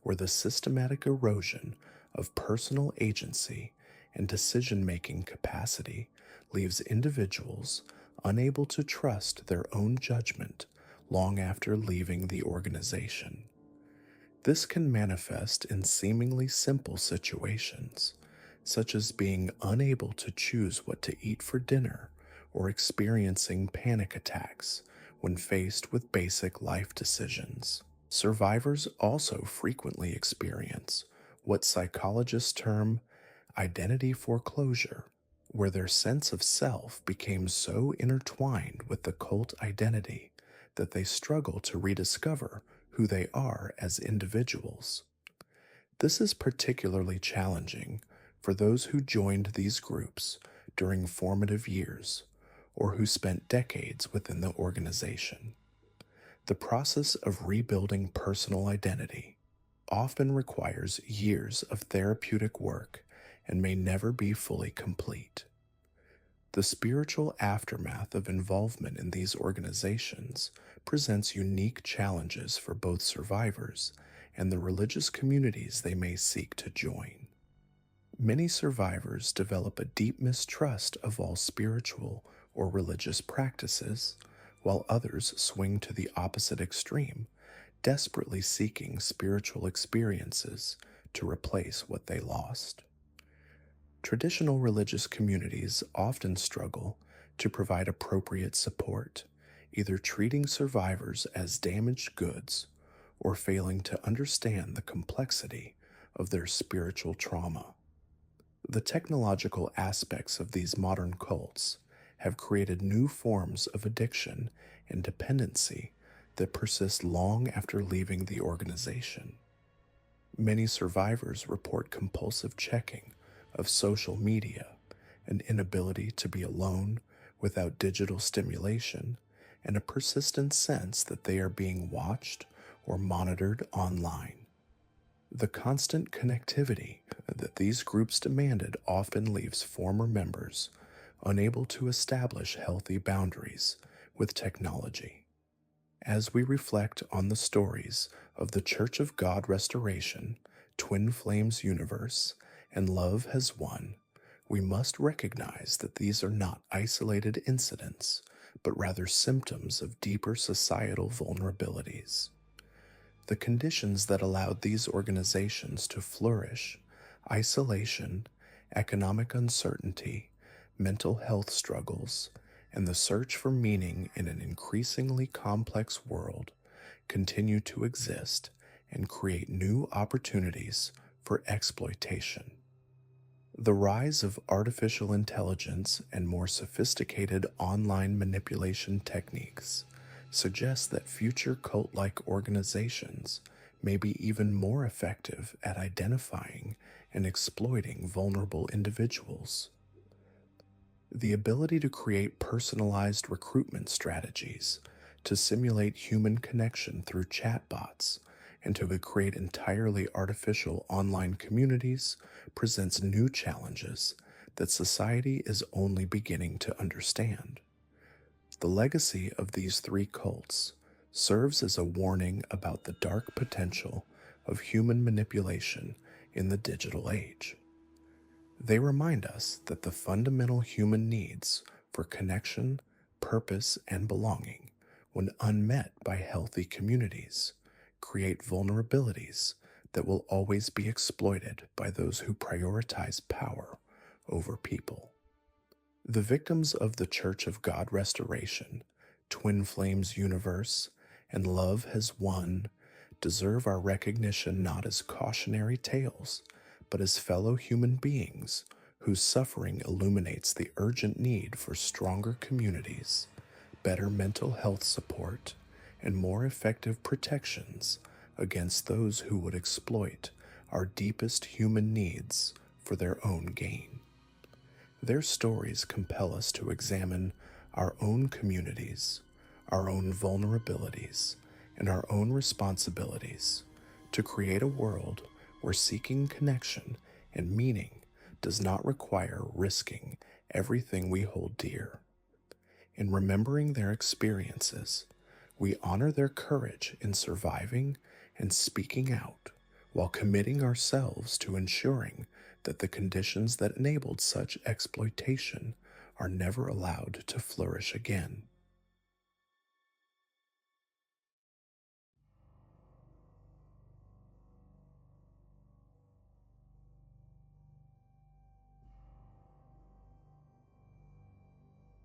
where the systematic erosion of personal agency and decision-making capacity leaves individuals unable to trust their own judgment long after leaving the organization. This can manifest in seemingly simple situations, such as being unable to choose what to eat for dinner or experiencing panic attacks when faced with basic life decisions. Survivors also frequently experience what psychologists term identity foreclosure, where their sense of self became so intertwined with the cult identity that they struggle to rediscover who they are as individuals. This is particularly challenging for those who joined these groups during formative years or who spent decades within the organization. The process of rebuilding personal identity often requires years of therapeutic work and may never be fully complete. The spiritual aftermath of involvement in these organizations presents unique challenges for both survivors and the religious communities they may seek to join. Many survivors develop a deep mistrust of all spiritual or religious practices, while others swing to the opposite extreme, desperately seeking spiritual experiences to replace what they lost. Traditional religious communities often struggle to provide appropriate support, either treating survivors as damaged goods or failing to understand the complexity of their spiritual trauma. The technological aspects of these modern cults have created new forms of addiction and dependency that persist long after leaving the organization. Many survivors report compulsive checking of social media, an inability to be alone without digital stimulation, and a persistent sense that they are being watched or monitored online. The constant connectivity that these groups demanded often leaves former members unable to establish healthy boundaries with technology. As we reflect on the stories of the Church of God Restoration, Twin Flames Universe, and Love Has Won, we must recognize that these are not isolated incidents, but rather symptoms of deeper societal vulnerabilities. The conditions that allowed these organizations to flourish, isolation, economic uncertainty, mental health struggles, and the search for meaning in an increasingly complex world, continue to exist and create new opportunities for exploitation. The rise of artificial intelligence and more sophisticated online manipulation techniques suggests that future cult like organizations may be even more effective at identifying and exploiting vulnerable individuals. The ability to create personalized recruitment strategies, to simulate human connection through chatbots, and to create entirely artificial online communities presents new challenges that society is only beginning to understand. The legacy of these three cults serves as a warning about the dark potential of human manipulation in the digital age. They remind us that the fundamental human needs for connection, purpose, and belonging, when unmet by healthy communities, create vulnerabilities that will always be exploited by those who prioritize power over people. The victims of the Church of God Restoration, Twin Flames Universe, and Love Has Won deserve our recognition not as cautionary tales, but as fellow human beings whose suffering illuminates the urgent need for stronger communities, better mental health support, and more effective protections against those who would exploit our deepest human needs for their own gain. Their stories compel us to examine our own communities, our own vulnerabilities, and our own responsibilities to create a world where seeking connection and meaning does not require risking everything we hold dear. In remembering their experiences, we honor their courage in surviving and speaking out, while committing ourselves to ensuring that the conditions that enabled such exploitation are never allowed to flourish again.